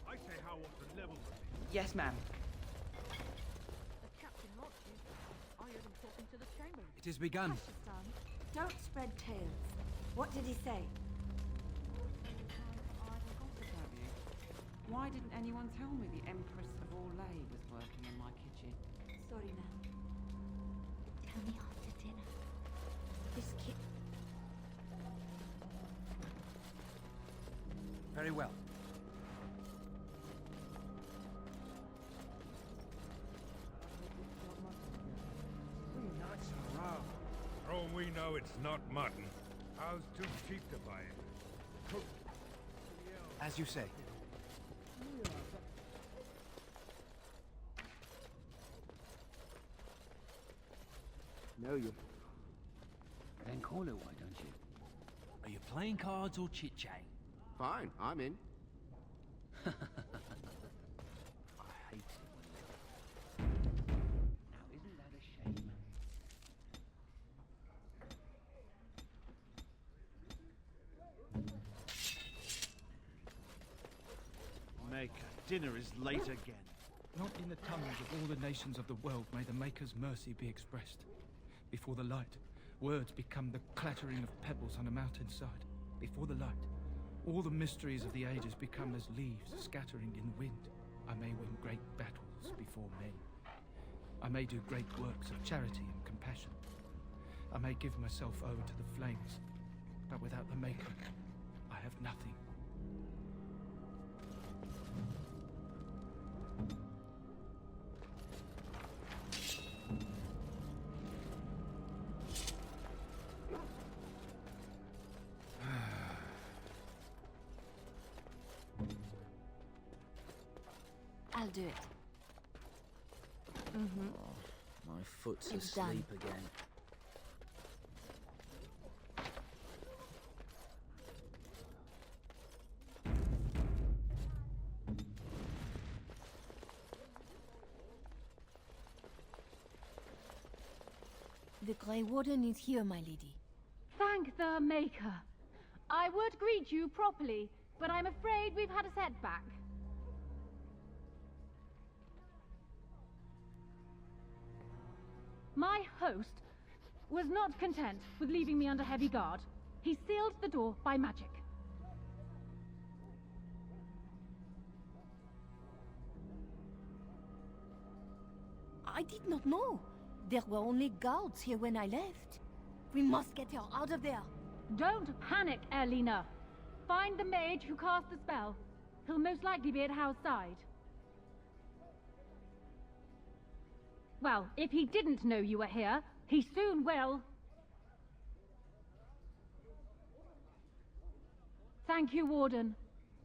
Speaker 17: I say how wants to level with me.
Speaker 22: Yes, ma'am.
Speaker 12: The captain wants you. I heard him talking to the chamberlain.
Speaker 16: It has begun.
Speaker 12: Hush, son.
Speaker 13: Don't spread tales. What did he say?
Speaker 22: Why didn't anyone tell me the Empress of Orlais was working in my kitchen?
Speaker 9: Sorry, ma'am. Tell me after dinner.
Speaker 13: This kid...
Speaker 16: Very well.
Speaker 17: Nuts and raw. For all we know, it's not mutton. How's too cheap to buy it? Cook.
Speaker 16: As you say.
Speaker 11: No, you. Then call it, why don't you? Are you playing cards or chit-chatting?
Speaker 8: Fine, I'm in.
Speaker 11: I hate it when you... Now, isn't that a shame?
Speaker 5: Maker, dinner is late again.
Speaker 23: Not in the tongues of all the nations of the world may the Maker's mercy be expressed. Before the light, words become the clattering of pebbles on a mountainside. Before the light, all the mysteries of the ages become as leaves scattering in the wind. I may win great battles before men. I may do great works of charity and compassion. I may give myself over to the flames, but without the Maker, I have nothing.
Speaker 9: I'll do it.
Speaker 21: Oh, my foot's
Speaker 9: It's
Speaker 21: asleep
Speaker 9: done.
Speaker 21: again.
Speaker 15: The Grey Warden is here, my lady.
Speaker 12: Thank the Maker. I would greet you properly, but I'm afraid we've had a setback. My host was not content with leaving me under heavy guard. He sealed the door by magic.
Speaker 15: I did not know. There were only guards here when I left. We must get her out of there.
Speaker 12: Don't panic, Erlina. Find the mage who cast the spell. He'll most likely be at Howe's side. Well, if he didn't know you were here, he soon will. Thank you, Warden.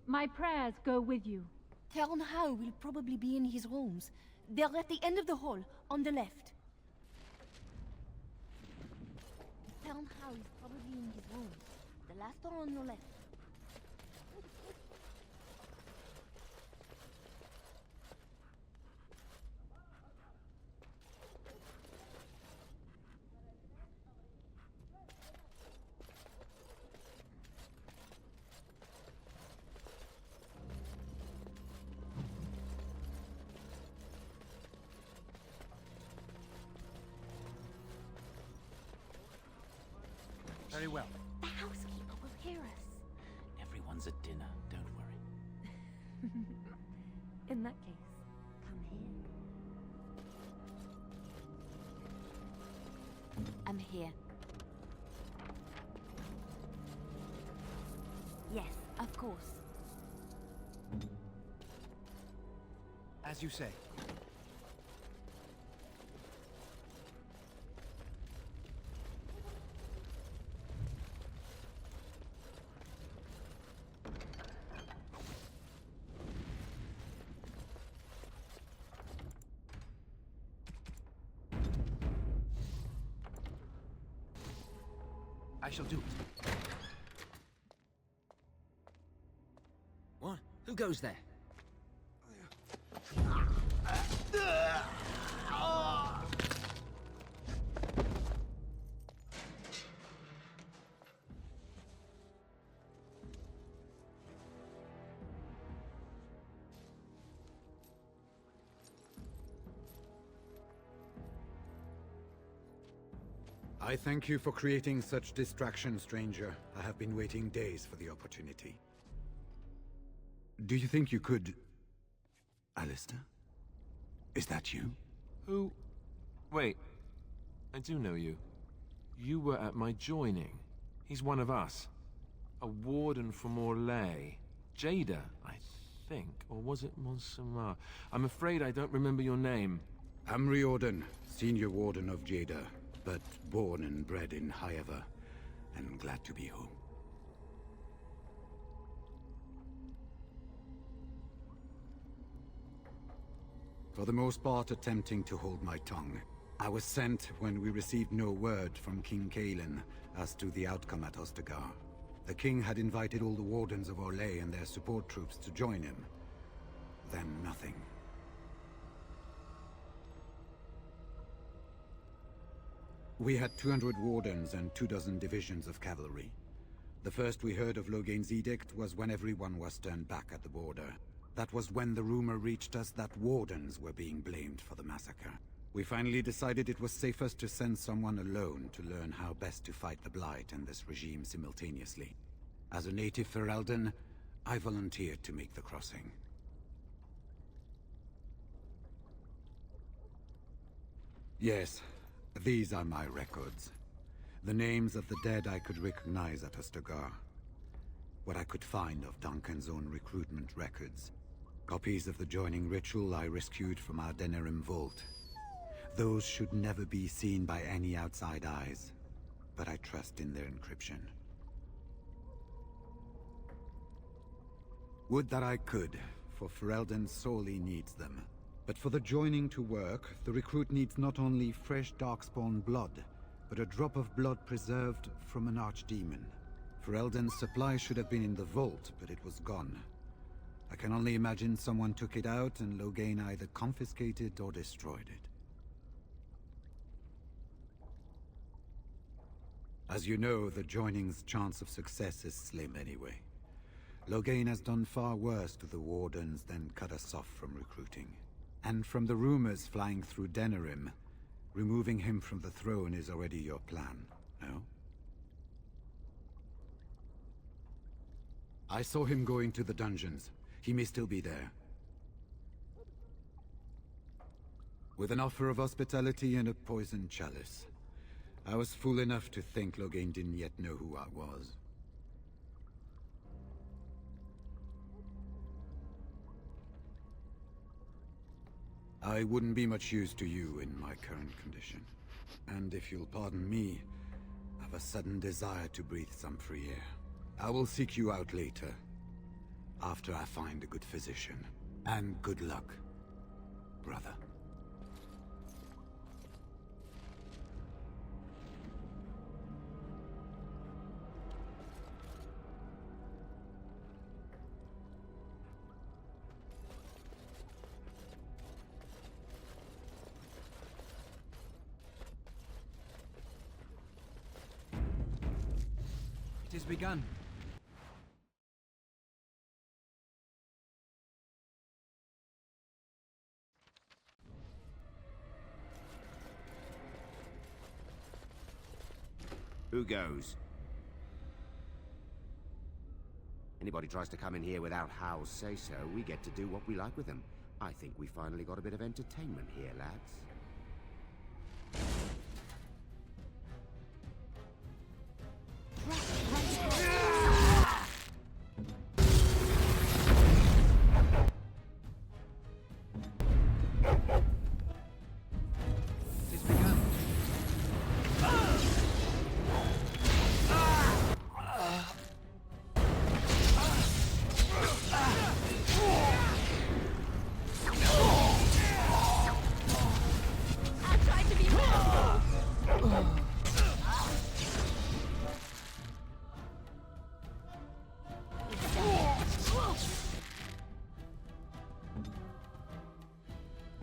Speaker 12: My prayers go with you.
Speaker 15: Baron Howe will probably be in his rooms. They're at the end of the hall, on the left. Baron Howe is probably in his rooms. The last door on your left.
Speaker 16: Very well.
Speaker 9: The housekeeper will hear us.
Speaker 21: Everyone's at dinner, don't worry.
Speaker 9: In that case, come here. I'm here. Yes, of course.
Speaker 16: As you say. I shall do it.
Speaker 21: What? Who goes there?
Speaker 4: I thank you for creating such distraction, stranger. I have been waiting days for the opportunity. Do you think you could... Alistair? Is that you?
Speaker 1: Who? Wait. I do know you. You were at my joining. He's one of us. A warden from Orlais. Jada, I think. Or was it Montsemar? I'm afraid I don't remember your name.
Speaker 4: I'm Riordan, senior warden of Jada, but born and bred in Highever, and glad to be home. For the most part, attempting to hold my tongue. I was sent when we received no word from King Cailan as to the outcome at Ostagar. The king had invited all the wardens of Orlais and their support troops to join him. Then nothing. We had 200 wardens and 24 divisions of cavalry. The first we heard of Logain's edict was when everyone was turned back at the border. That was when the rumor reached us that wardens were being blamed for the massacre. We finally decided it was safest to send someone alone to learn how best to fight the Blight and this regime simultaneously. As a native Ferelden, I volunteered to make the crossing. Yes, these are my records. The names of the dead I could recognize at Ostagar. What I could find of Duncan's own recruitment records. Copies of the joining ritual I rescued from our Denerim vault. Those should never be seen by any outside eyes, but I trust in their encryption. Would that I could, for Ferelden sorely needs them. But for the joining to work, the recruit needs not only fresh Darkspawn blood, but a drop of blood preserved from an archdemon. Ferelden's supply should have been in the vault, but it was gone. I can only imagine someone took it out and Logain either confiscated or destroyed it. As you know, the joining's chance of success is slim anyway. Logain has done far worse to the Wardens than cut us off from recruiting. And from the rumors flying through Denerim, removing him from the throne is already your plan, no? I saw him going to the dungeons. He may still be there. With an offer of hospitality and a poisoned chalice. I was fool enough to think Logain didn't yet know who I was. I wouldn't be much use to you in my current condition. And if you'll pardon me, I've a sudden desire to breathe some free air. I will seek you out later, after I find a good physician. And good luck, brother.
Speaker 16: It is begun.
Speaker 8: Who goes? Anybody tries to come in here without Howe's say-so, we get to do what we like with them. I think we finally got a bit of entertainment here, lads.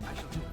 Speaker 23: I shall do it.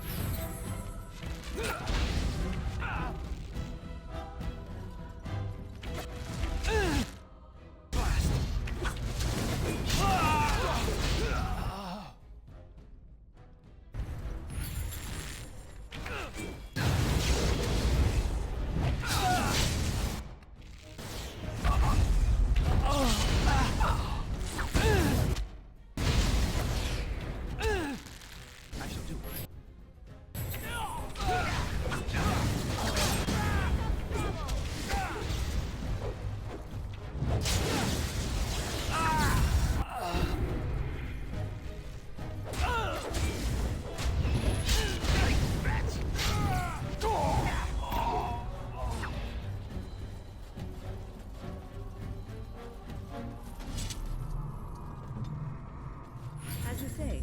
Speaker 2: As you say.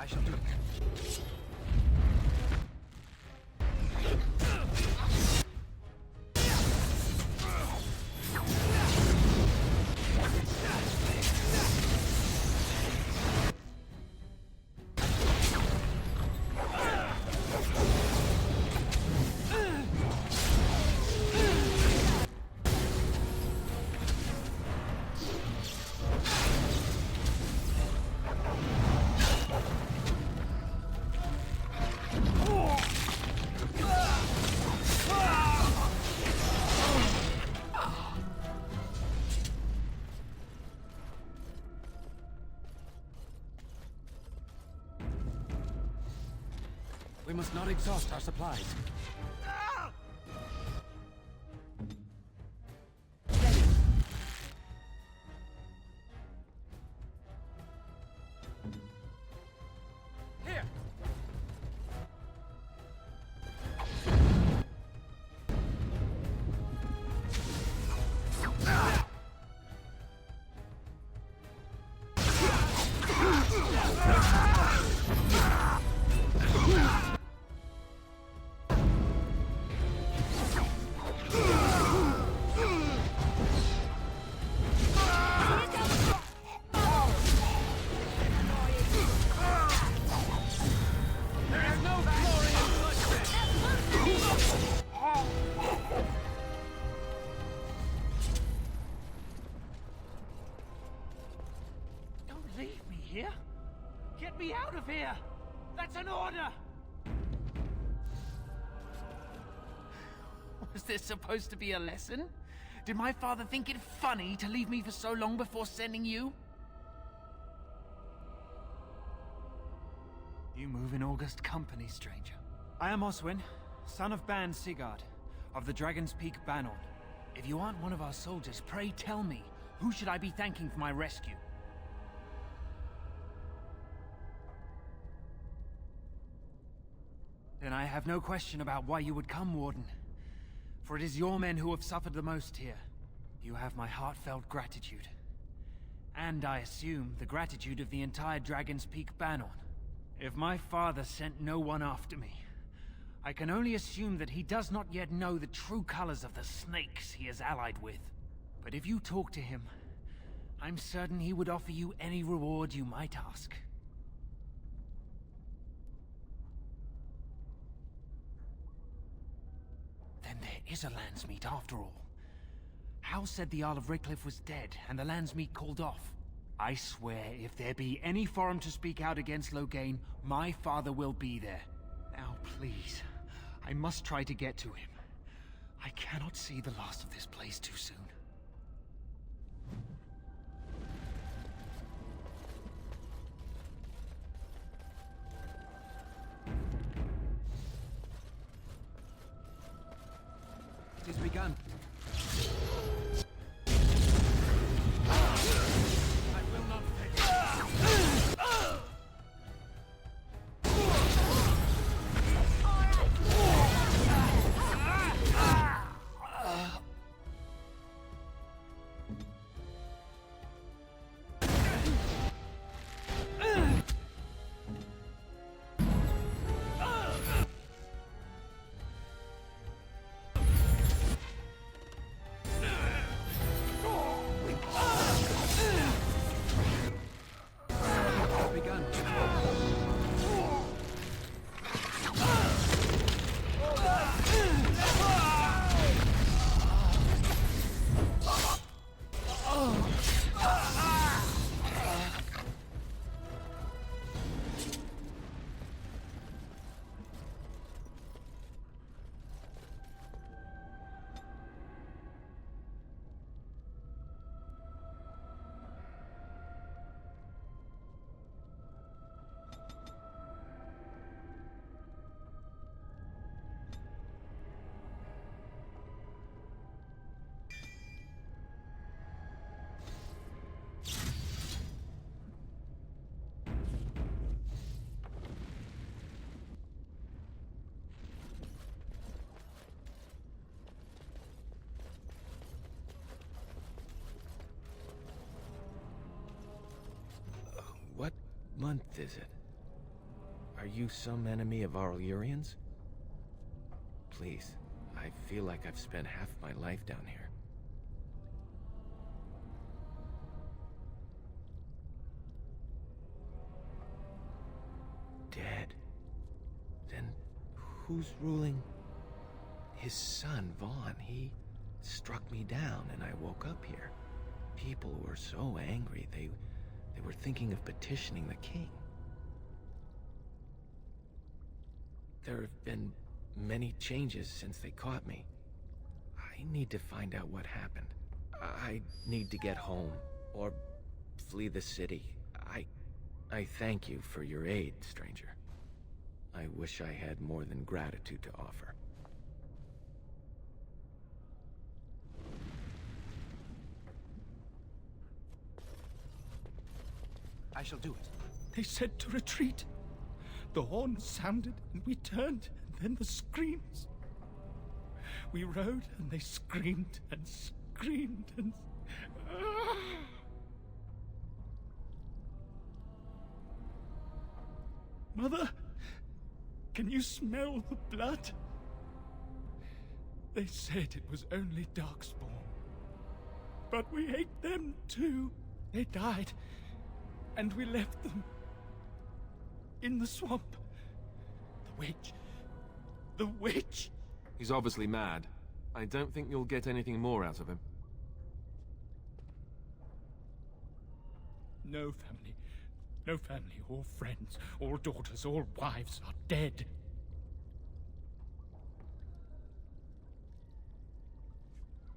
Speaker 2: I shall do it.
Speaker 16: We must not exhaust our supplies.
Speaker 23: of here! That's an order! Was this supposed to be a lesson? Did my father think it funny to leave me for so long before sending you? You move in august company, stranger. I am Oswin, son of Ban Sigurd, of the Dragon's Peak Banon. If you aren't one of our soldiers, pray tell me, who should I be thanking for my rescue? Then I have no question about why you would come, Warden. For it is your men who have suffered the most here. You have my heartfelt gratitude. And I assume the gratitude of the entire Dragon's Peak Banon. If my father sent no one after me, I can only assume that he does not yet know the true colors of the snakes he is allied with. But if you talk to him, I'm certain he would offer you any reward you might ask. Then there is a Landsmeet after all. Howe said the Arl of Redcliffe was dead, and the Landsmeet called off. I swear, if there be any forum to speak out against Loghain, my father will be there. Now, please, I must try to get to him. I cannot see the last of this place too soon.
Speaker 16: It is begun.
Speaker 23: I will not fail.
Speaker 1: What month is it? Are you some enemy of Arl Urian's? Please, I feel like I've spent half my life down here. Dead? Then who's ruling? His son, Vaughn. He struck me down and I woke up here. People were so angry, they were thinking of petitioning the king. There have been many changes since they caught me. I need to find out what happened. I need to get home, or flee the city. I thank you for your aid, stranger. I wish I had more than gratitude to offer.
Speaker 23: I shall do it. They said to retreat. The horn sounded, and we turned, and then the screams. We rode, and they screamed, and screamed, and... Mother, can you smell the blood? They said it was only Darkspawn. But we ate them too. They died. And we left them in the swamp. The witch. The witch!
Speaker 1: He's obviously mad. I don't think you'll get anything more out of him.
Speaker 23: No, family. No family or friends, all daughters, all wives are dead.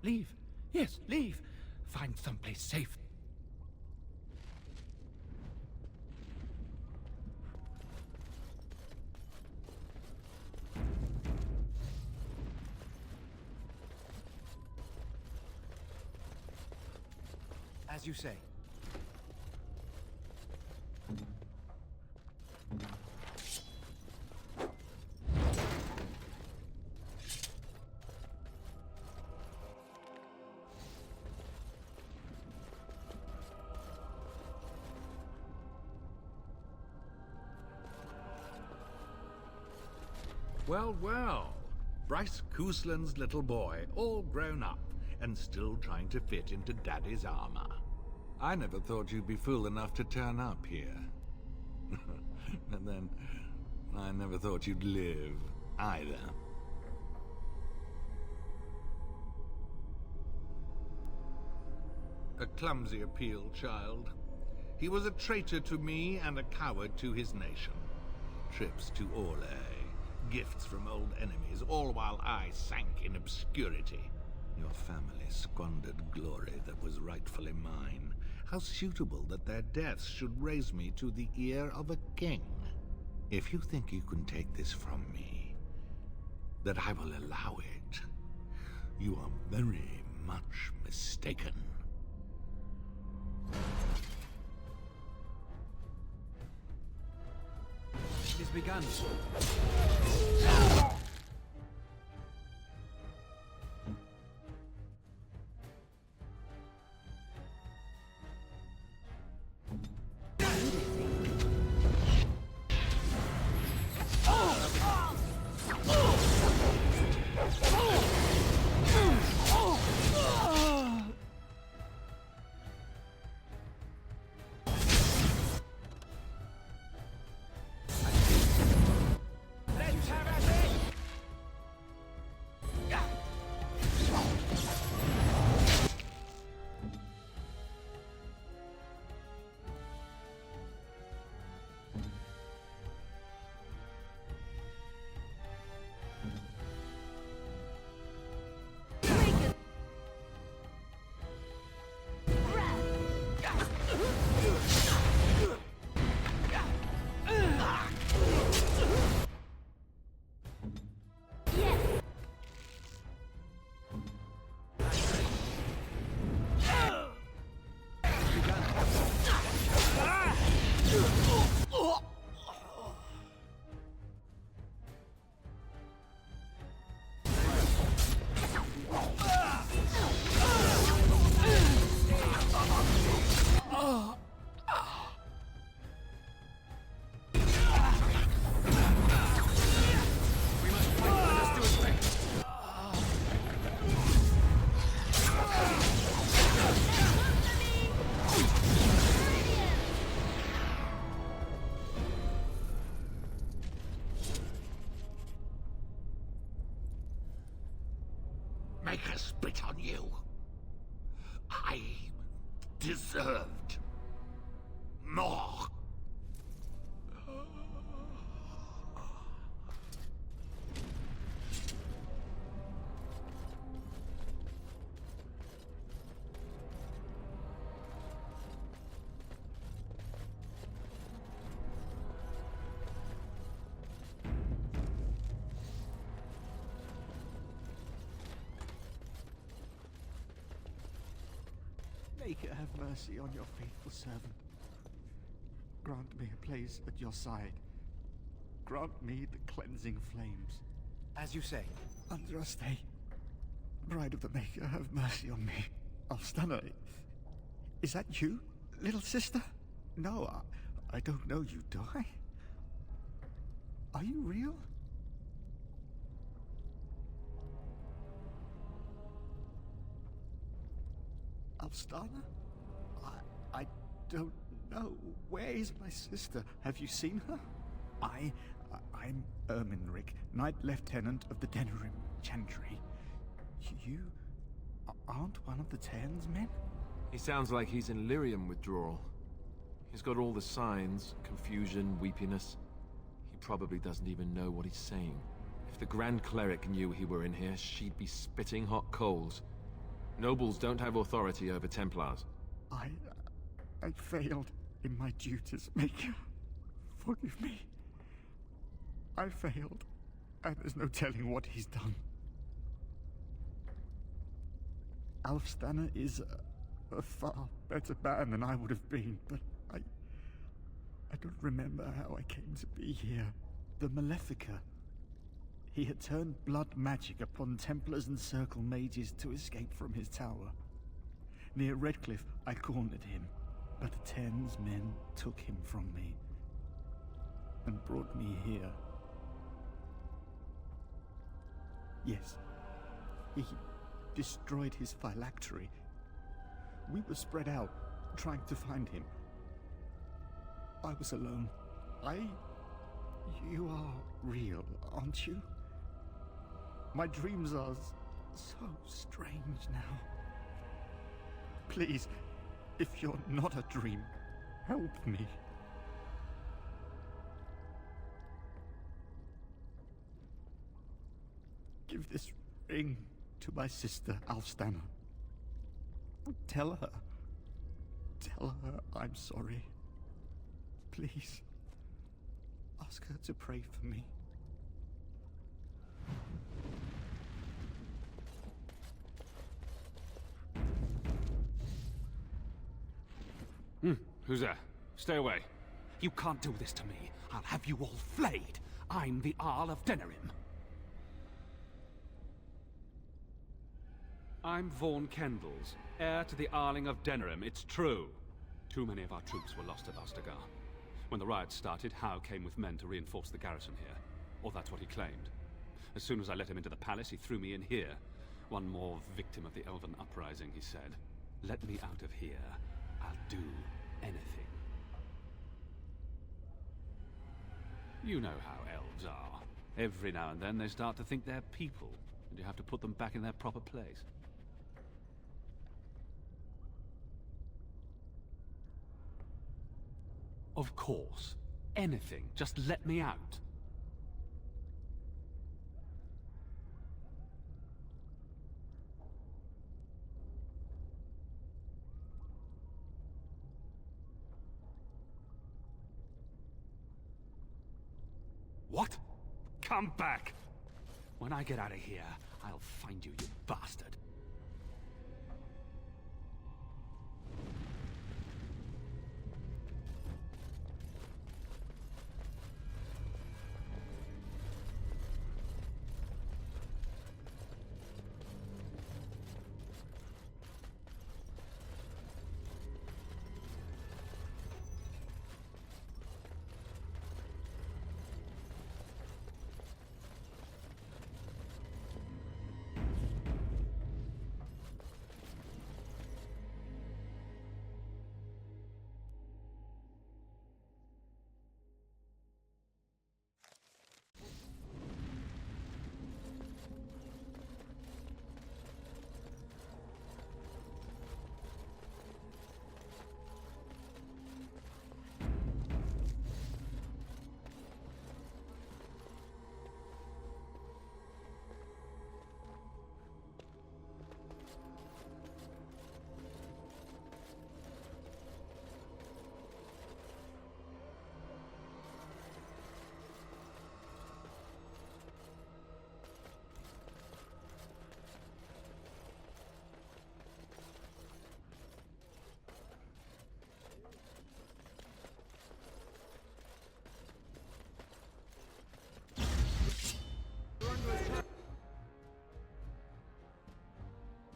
Speaker 23: Leave. Yes, leave. Find someplace safe.
Speaker 16: As you say.
Speaker 6: Well, well. Bryce Cousland's little boy, all grown up, and still trying to fit into Daddy's armor. I never thought you'd be fool enough to turn up here. And then, I never thought you'd live, either. A clumsy appeal, child. He was a traitor to me and a coward to his nation. Trips to Orlais, gifts from old enemies, all while I sank in obscurity. Your family squandered glory that was rightfully mine. How suitable that their deaths should raise me to the ear of a king. If you think you can take this from me, that I will allow it, you are very much mistaken.
Speaker 16: It has begun.
Speaker 6: Make her spit on you. I deserved more.
Speaker 7: Maker, have mercy on your faithful servant. Grant me a place at your side. Grant me the cleansing flames.
Speaker 16: As you say.
Speaker 7: Andraste, bride of the Maker, have mercy on me. Alstana, is that you, little sister? No, I don't know you, do I? Are you real? Alstana? I don't know. Where is my sister? Have you seen her? I'm Erminric, Knight Lieutenant of the Denerim Chantry. You aren't one of the Terns men?
Speaker 1: He sounds like he's in lyrium withdrawal. He's got all the signs, confusion, weepiness. He probably doesn't even know what he's saying. If the Grand Cleric knew he were in here, she'd be spitting hot coals. Nobles don't have authority over Templars.
Speaker 7: I failed in my duties, Maker. Forgive me. I failed, and there's no telling what he's done. Alfstanna is a far better man than I would have been, but I don't remember how I came to be here. The Malefica. He had turned blood magic upon Templars and Circle Mages to escape from his tower. Near Redcliffe, I cornered him, but the Ten's men took him from me and brought me here. Yes, he destroyed his phylactery. We were spread out, trying to find him. I was alone. You are real, aren't you? My dreams are so strange now. Please, if you're not a dream, help me. Give this ring to my sister, Alfstanna. Tell her I'm sorry. Please, ask her to pray for me.
Speaker 1: Who's there? Stay away.
Speaker 10: You can't do this to me. I'll have you all flayed. I'm the Arl of Denerim.
Speaker 14: I'm Vaughan Kendalls, heir to the Arling of Denerim, it's true. Too many of our troops were lost at Ostagar. When the riots started, Howe came with men to reinforce the garrison here. Or that's what he claimed. As soon as I let him into the palace, he threw me in here. One more victim of the Elven uprising, he said. Let me out of here. I'll do anything. You know how elves are. Every now and then they start to think they're people, and you have to put them back in their proper place. Of course. Anything. Just let me out. What? Come back! When I get out of here, I'll find you, you bastard.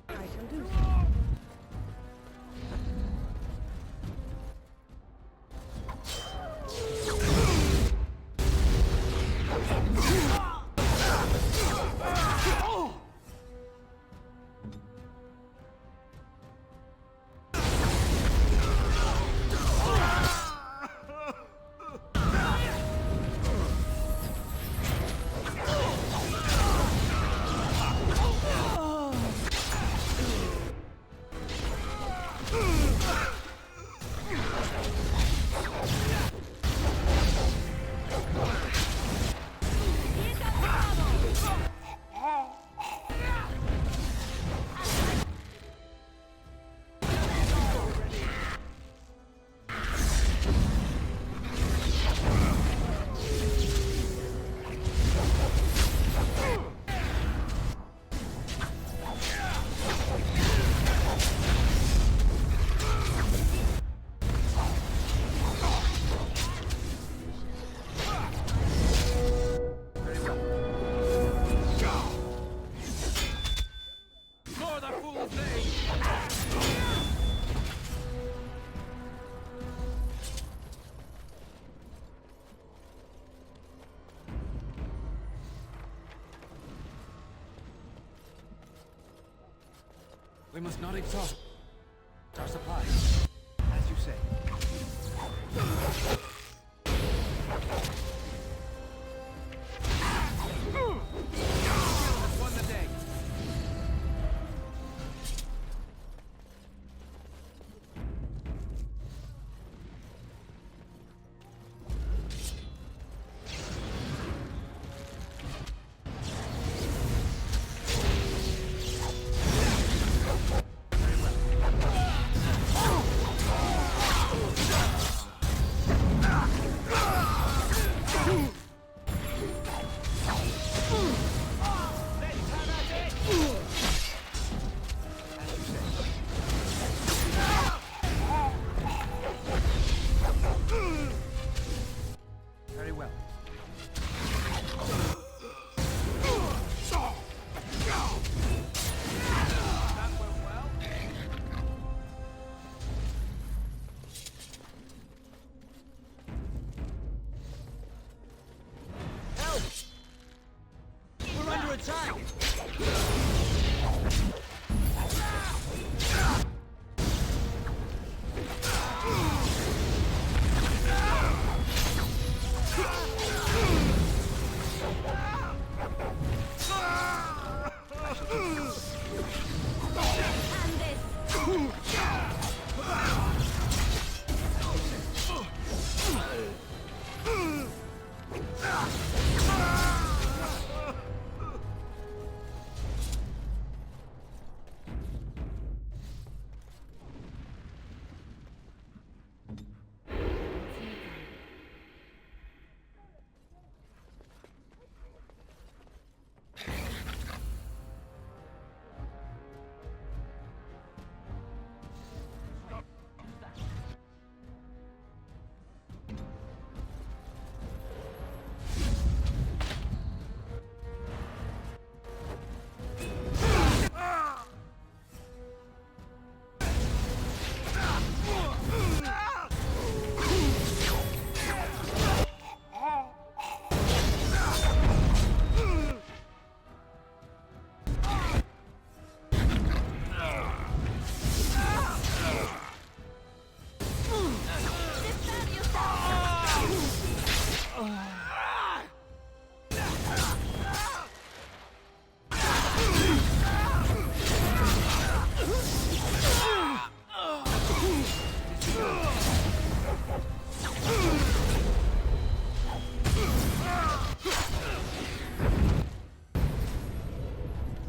Speaker 2: I shall do so.
Speaker 16: a fool thing! We must not exhaust our supplies. As you say. Has won the day. Very well. That went well. Help! We're under attack!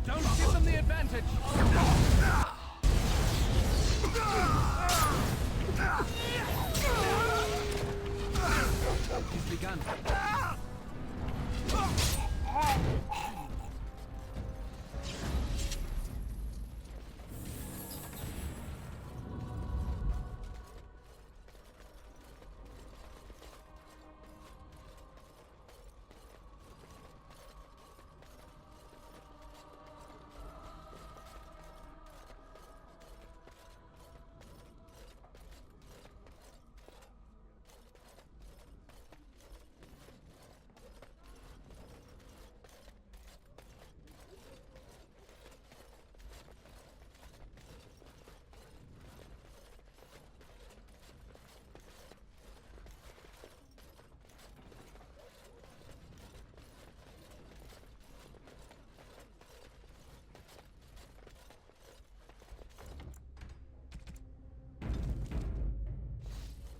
Speaker 16: Don't give them the advantage! He's begun.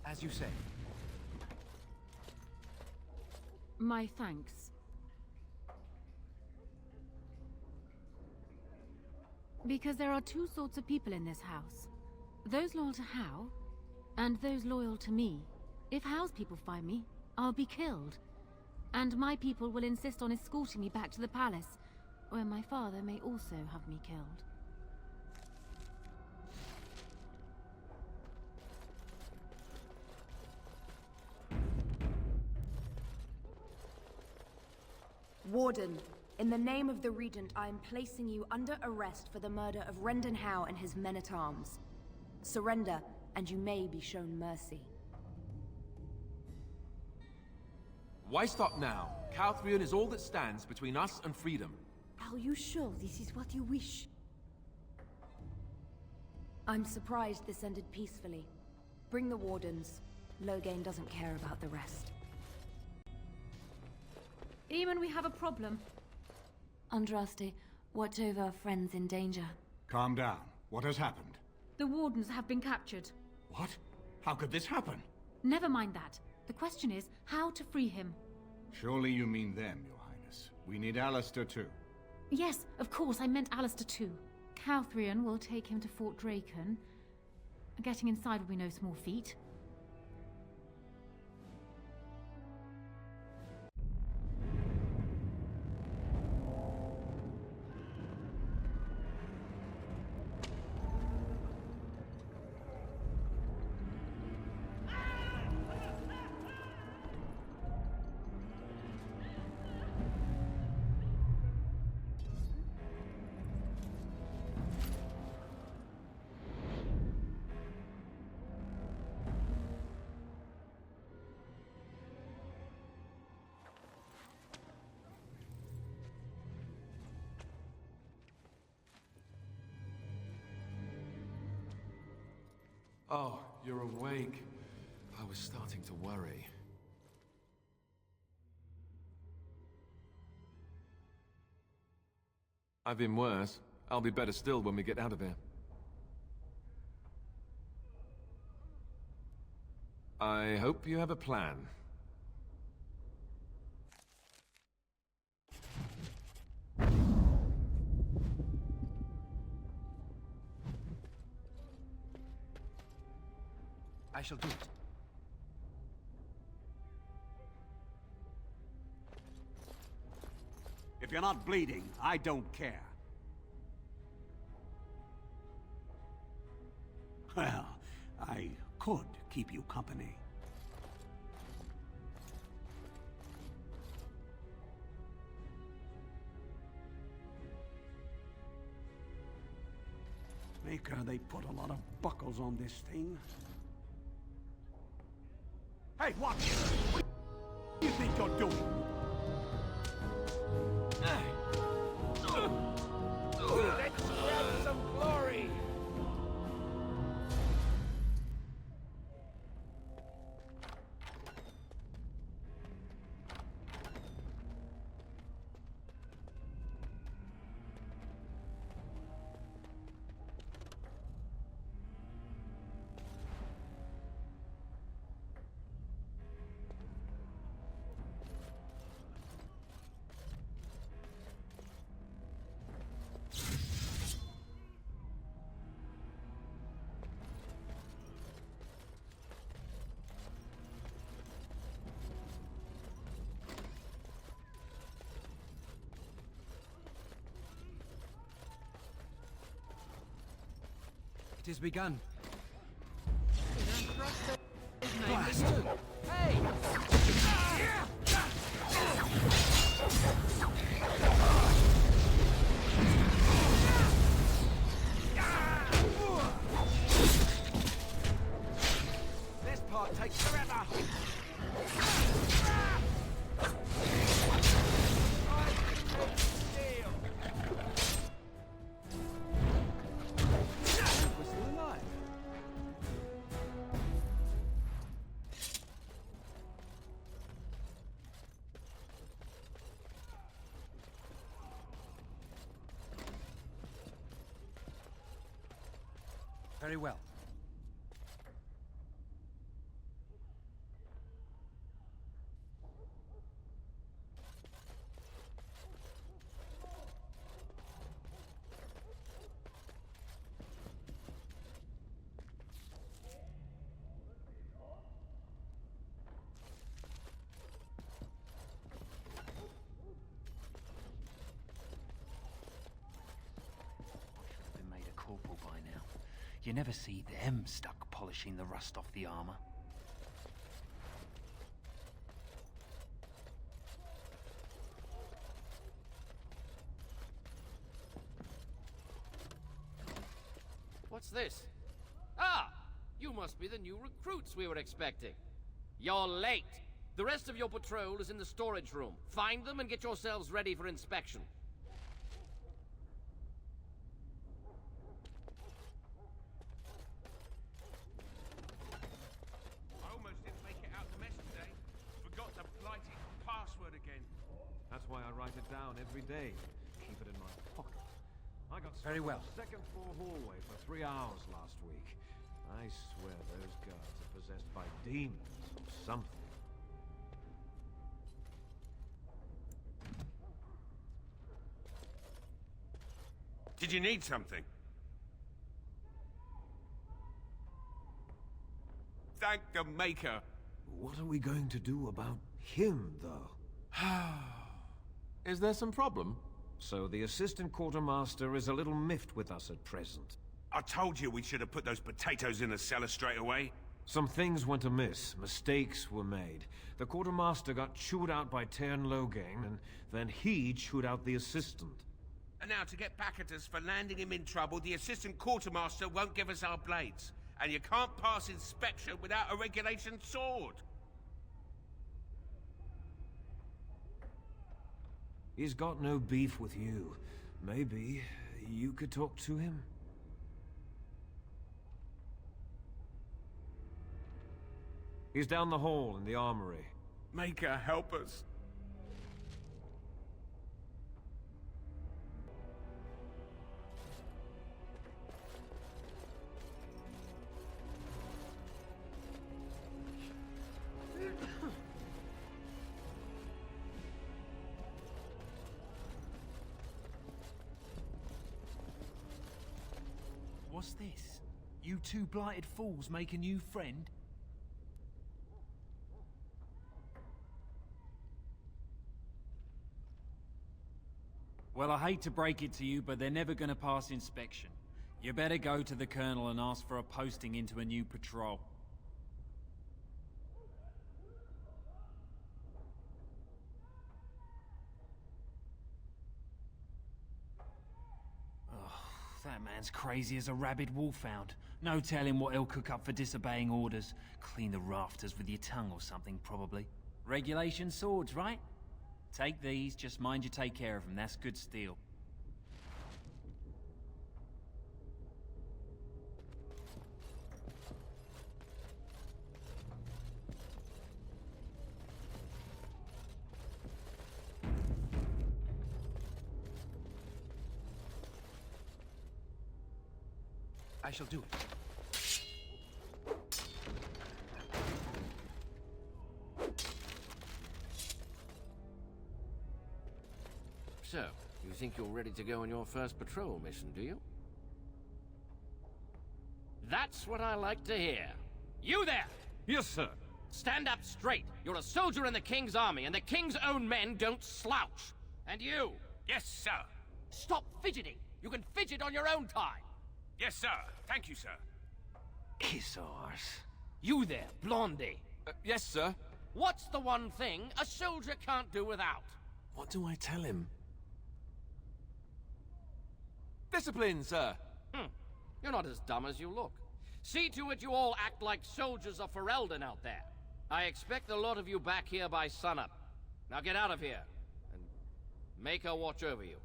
Speaker 16: As you say.
Speaker 12: My thanks. Because there are two sorts of people in this house. Those loyal to Howe, and those loyal to me. If Howe's people find me, I'll be killed. And my people will insist on escorting me back to the palace, where my father may also have me killed.
Speaker 2: Warden,
Speaker 18: In the name of the Regent, I am placing you under arrest for the murder of Rendon Howe and his men-at-arms. Surrender, and you may be shown mercy.
Speaker 1: Why stop now? Calthrion is all that stands between us and freedom.
Speaker 15: Are you sure this is what you wish?
Speaker 18: I'm surprised this ended peacefully. Bring the wardens. Loghain doesn't care about the rest.
Speaker 12: Eamon, we have a problem.
Speaker 9: Andraste, watch over our friends in danger.
Speaker 17: Calm down. What has happened?
Speaker 12: The wardens have been captured.
Speaker 17: What? How could this happen?
Speaker 12: Never mind that. The question is, how to free him.
Speaker 17: Surely you mean them, Your Highness. We need Alistair too.
Speaker 12: Yes, of course, I meant Alistair too. Calthrion will take him to Fort Drakon. Getting inside will be no small feat.
Speaker 1: Oh, you're awake. I was starting to worry. I've been worse. I'll be better still when we get out of here. I hope you have a plan.
Speaker 10: I shall do it.
Speaker 17: If you're not bleeding, I don't care. Well, I could keep you company. Maker, they put a lot of buckles on this thing. Hey, watch! What do you think you're doing?
Speaker 11: Let's grab some glory!
Speaker 16: It has begun.
Speaker 10: Blast! Hey!
Speaker 11: This part takes forever!
Speaker 16: Very well.
Speaker 10: Corporal by now. You never see them stuck polishing the rust off the armor.
Speaker 3: What's this? Ah! You must be the new recruits we were expecting. You're late. The rest of your patrol is in the storage room. Find them and get yourselves ready for inspection.
Speaker 19: I almost didn't make it out the mess today. Forgot the blighted password again.
Speaker 1: That's why I write it down every day. Keep it in my pocket. I got stuck
Speaker 16: Very well.
Speaker 1: in the second floor hallway for 3 hours last week. I swear those guards are possessed by demons or something.
Speaker 19: Did you need something? Thank the Maker.
Speaker 1: What are we going to do about him, though? Is there some problem? So the assistant quartermaster is a little miffed with us at present.
Speaker 19: I told you we should have put those potatoes in the cellar straight away.
Speaker 1: Some things went amiss. Mistakes were made. The quartermaster got chewed out by Tern Loghain, and then he chewed out the assistant.
Speaker 19: And now, to get back at us for landing him in trouble, the assistant quartermaster won't give us our blades. And you can't pass inspection without a regulation sword.
Speaker 1: He's got no beef with you. Maybe you could talk to him? He's down the hall in the armory.
Speaker 19: Maker, help us.
Speaker 10: What's this? You two blighted fools make a new friend?
Speaker 20: Well, I hate to break it to you, but they're never gonna pass inspection. You better go to the Colonel and ask for a posting into a new patrol.
Speaker 10: That man's crazy as a rabid wolfhound. No telling what he'll cook up for disobeying orders. Clean the rafters with your tongue or something, probably.
Speaker 20: Regulation swords, right? Take these, just mind you take care of them. That's good steel.
Speaker 10: I shall do it.
Speaker 3: So, you think you're ready to go on your first patrol mission, do you? That's what I like to hear. You there!
Speaker 1: Yes, sir.
Speaker 3: Stand up straight. You're a soldier in the King's army, and the King's own men don't slouch. And you!
Speaker 19: Yes, sir.
Speaker 3: Stop fidgeting. You can fidget on your own time.
Speaker 19: Yes, sir. Thank you, sir.
Speaker 10: Kiss arse.
Speaker 3: You there, Blondie.
Speaker 1: Yes, sir.
Speaker 3: What's the one thing a soldier can't do without?
Speaker 1: What do I tell him? Discipline, sir.
Speaker 3: You're not as dumb as you look. See to it you all act like soldiers of Ferelden out there. I expect a lot of you back here by sunup. Now get out of here, and make her watch over you.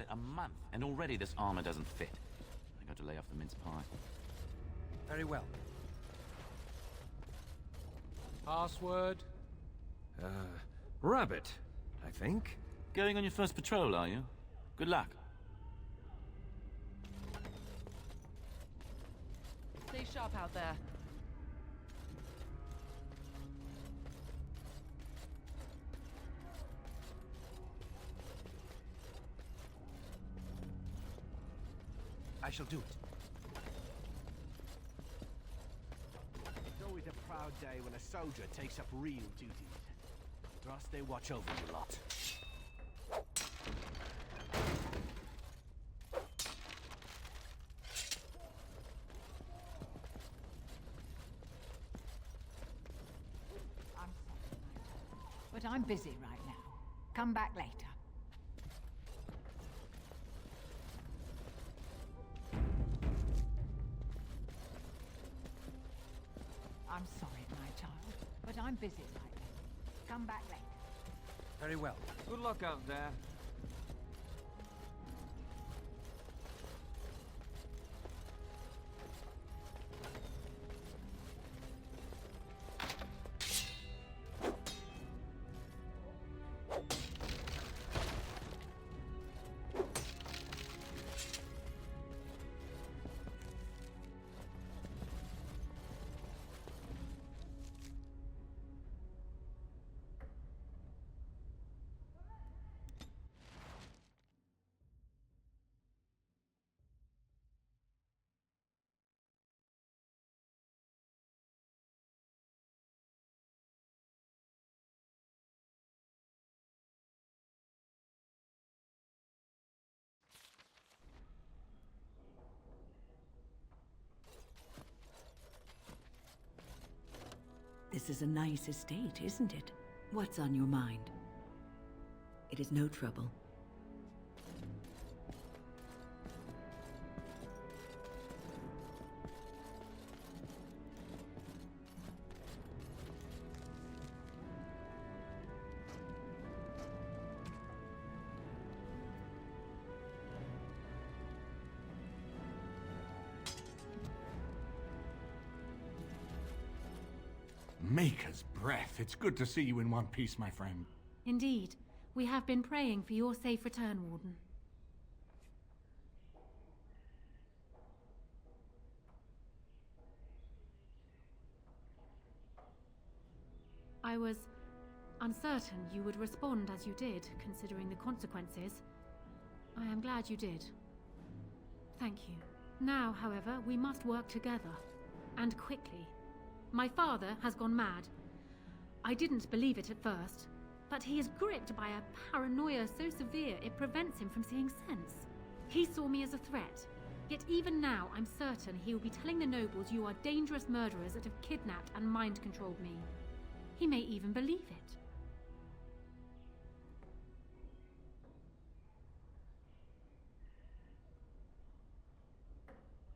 Speaker 24: A month, and already this armor doesn't fit. I got to lay off the mince pie.
Speaker 16: Very well.
Speaker 10: Password?
Speaker 1: Rabbit, I think.
Speaker 24: Going on your first patrol, are you? Good luck.
Speaker 22: Stay sharp out there.
Speaker 10: I shall do it.
Speaker 11: It's always a proud day when a soldier takes up real duties. Trust they watch over you lot.
Speaker 4: I'm busy right now. Come back later. I'm sorry, my child, but I'm busy right now. Come back later.
Speaker 16: Very well.
Speaker 20: Good luck out there.
Speaker 2: This is a nice estate, isn't it? What's on your mind? It is no trouble.
Speaker 6: Maker's breath. It's good to see you in one piece, my friend.
Speaker 12: Indeed. We have been praying for your safe return, Warden. I was uncertain you would respond as you did, considering the consequences. I am glad you did. Thank you. Now, however, we must work together. And quickly. My father has gone mad. I didn't believe it at first, but he is gripped by a paranoia so severe it prevents him from seeing sense. He saw me as a threat, yet even now I'm certain he will be telling the nobles you are dangerous murderers that have kidnapped and mind-controlled me. He may even believe it.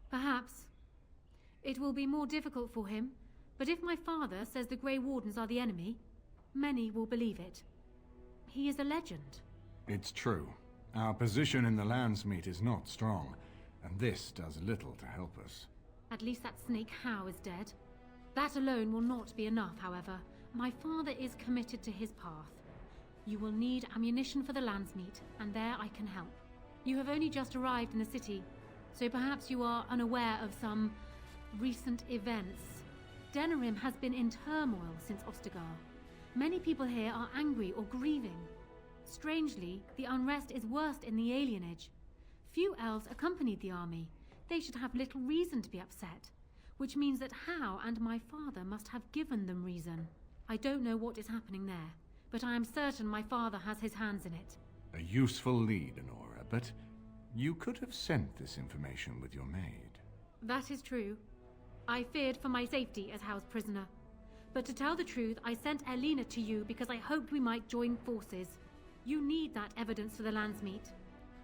Speaker 12: Perhaps. It will be more difficult for him. But if my father says the Grey Wardens are the enemy, many will believe it. He is a legend.
Speaker 6: It's true. Our position in the Landsmeet is not strong, and this does little to help us.
Speaker 12: At least that snake Howe is dead. That alone will not be enough, however. My father is committed to his path. You will need ammunition for the Landsmeet, and there I can help. You have only just arrived in the city, so perhaps you are unaware of some recent events. Denerim has been in turmoil since Ostagar. Many people here are angry or grieving. Strangely, the unrest is worst in the alienage. Few elves accompanied the army. They should have little reason to be upset, which means that Howe and my father must have given them reason. I don't know what is happening there, but I am certain my father has his hands in it.
Speaker 6: A useful lead, Anora, but you could have sent this information with your maid.
Speaker 12: That is true. I feared for my safety as Howe's prisoner. But to tell the truth, I sent Elena to you because I hoped we might join forces. You need that evidence for the Landsmeet.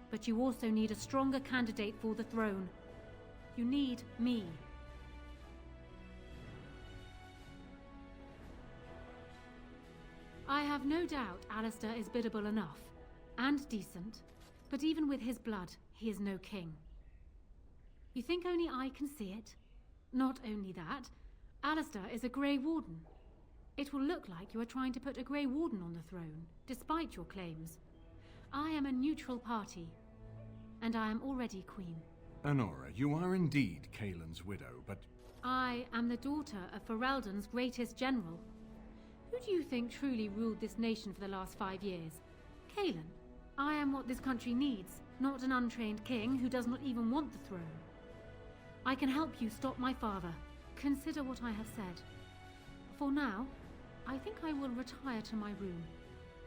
Speaker 12: But you also need a stronger candidate for the throne. You need me. I have no doubt Alistair is biddable enough, and decent, but even with his blood, he is no king. You think only I can see it? Not only that, Alistair is a Grey Warden. It will look like you are trying to put a Grey Warden on the throne, despite your claims. I am a neutral party, and I am already queen.
Speaker 6: Anora, you are indeed Kaelin's widow, but...
Speaker 12: I am the daughter of Ferelden's greatest general. Who do you think truly ruled this nation for the last 5 years? Kaelin. I am what this country needs, not an untrained king who does not even want the throne. I can help you stop my father. Consider what I have said. For now, I think I will retire to my room.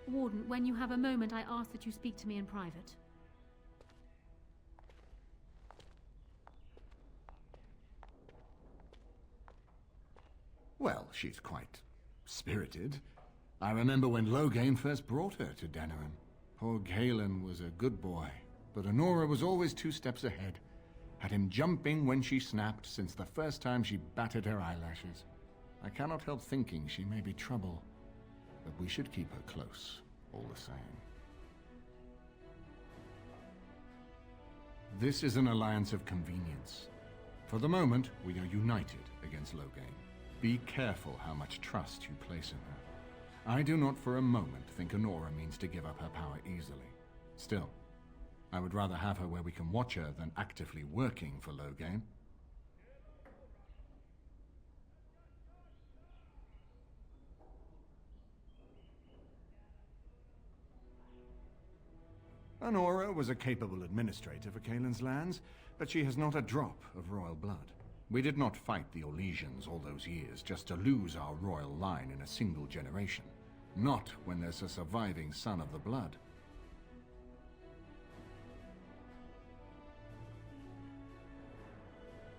Speaker 12: Warden, when you have a moment, I ask that you speak to me in private.
Speaker 6: Well, she's quite spirited. I remember when Loghain first brought her to Denerim. Poor Galen was a good boy, but Anora was always 2 steps ahead. Had him jumping when she snapped since the first time she batted her eyelashes. I cannot help thinking she may be trouble, but we should keep her close, all the same. This is an alliance of convenience. For the moment, we are united against Loghain. Be careful how much trust you place in her. I do not for a moment think Anora means to give up her power easily. Still, I would rather have her where we can watch her than actively working for Loghain. Anora was a capable administrator for Kaelin's lands, but she has not a drop of royal blood. We did not fight the Orlesians all those years just to lose our royal line in a single generation. Not when there's a surviving son of the blood.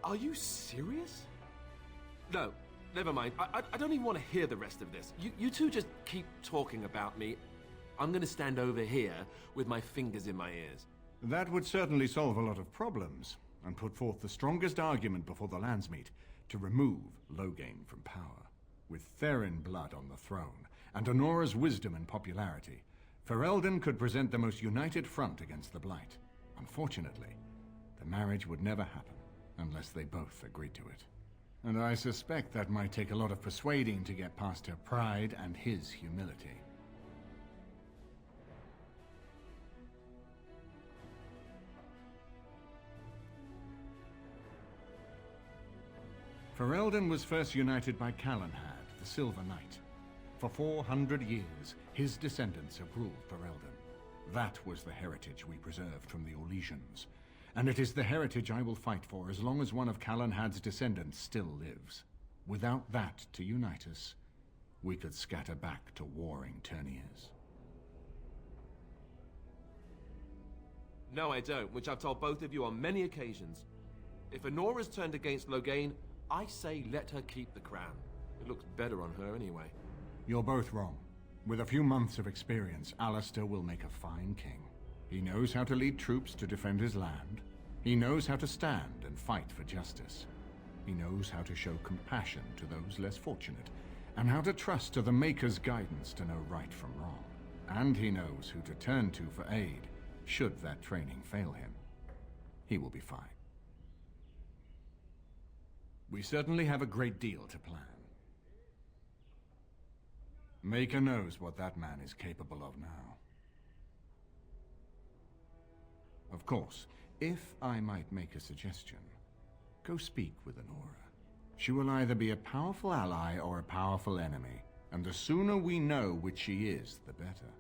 Speaker 1: Are you serious? No, never mind. I don't even want to hear the rest of this. You two just keep talking about me. I'm gonna stand over here with my fingers in my ears.
Speaker 6: That would certainly solve a lot of problems, and put forth the strongest argument before the Landsmeet to remove Loghain from power. With Therin blood on the throne, and Anora's wisdom and popularity, Ferelden could present the most united front against the Blight. Unfortunately, the marriage would never happen, unless they both agreed to it. And I suspect that might take a lot of persuading to get past her pride and his humility. Ferelden was first united by Calenhad, the Silver Knight. For 400 years, his descendants have ruled Ferelden. That was the heritage we preserved from the Orlesians. And it is the heritage I will fight for as long as one of Calenhad's descendants still lives. Without that to unite us, we could scatter back to warring Terniers.
Speaker 1: No, I don't, which I've told both of you on many occasions. If Anora's turned against Loghain, I say let her keep the crown. It looks better on her anyway.
Speaker 6: You're both wrong. With a few months of experience, Alistair will make a fine king. He knows how to lead troops to defend his land. He knows how to stand and fight for justice. He knows how to show compassion to those less fortunate, and how to trust to the Maker's guidance to know right from wrong. And he knows who to turn to for aid, should that training fail him. He will be fine. We certainly have a great deal to plan. Maker knows what that man is capable of now. Of course, if I might make a suggestion, go speak with Anora. She will either be a powerful ally or a powerful enemy, and the sooner we know which she is, the better.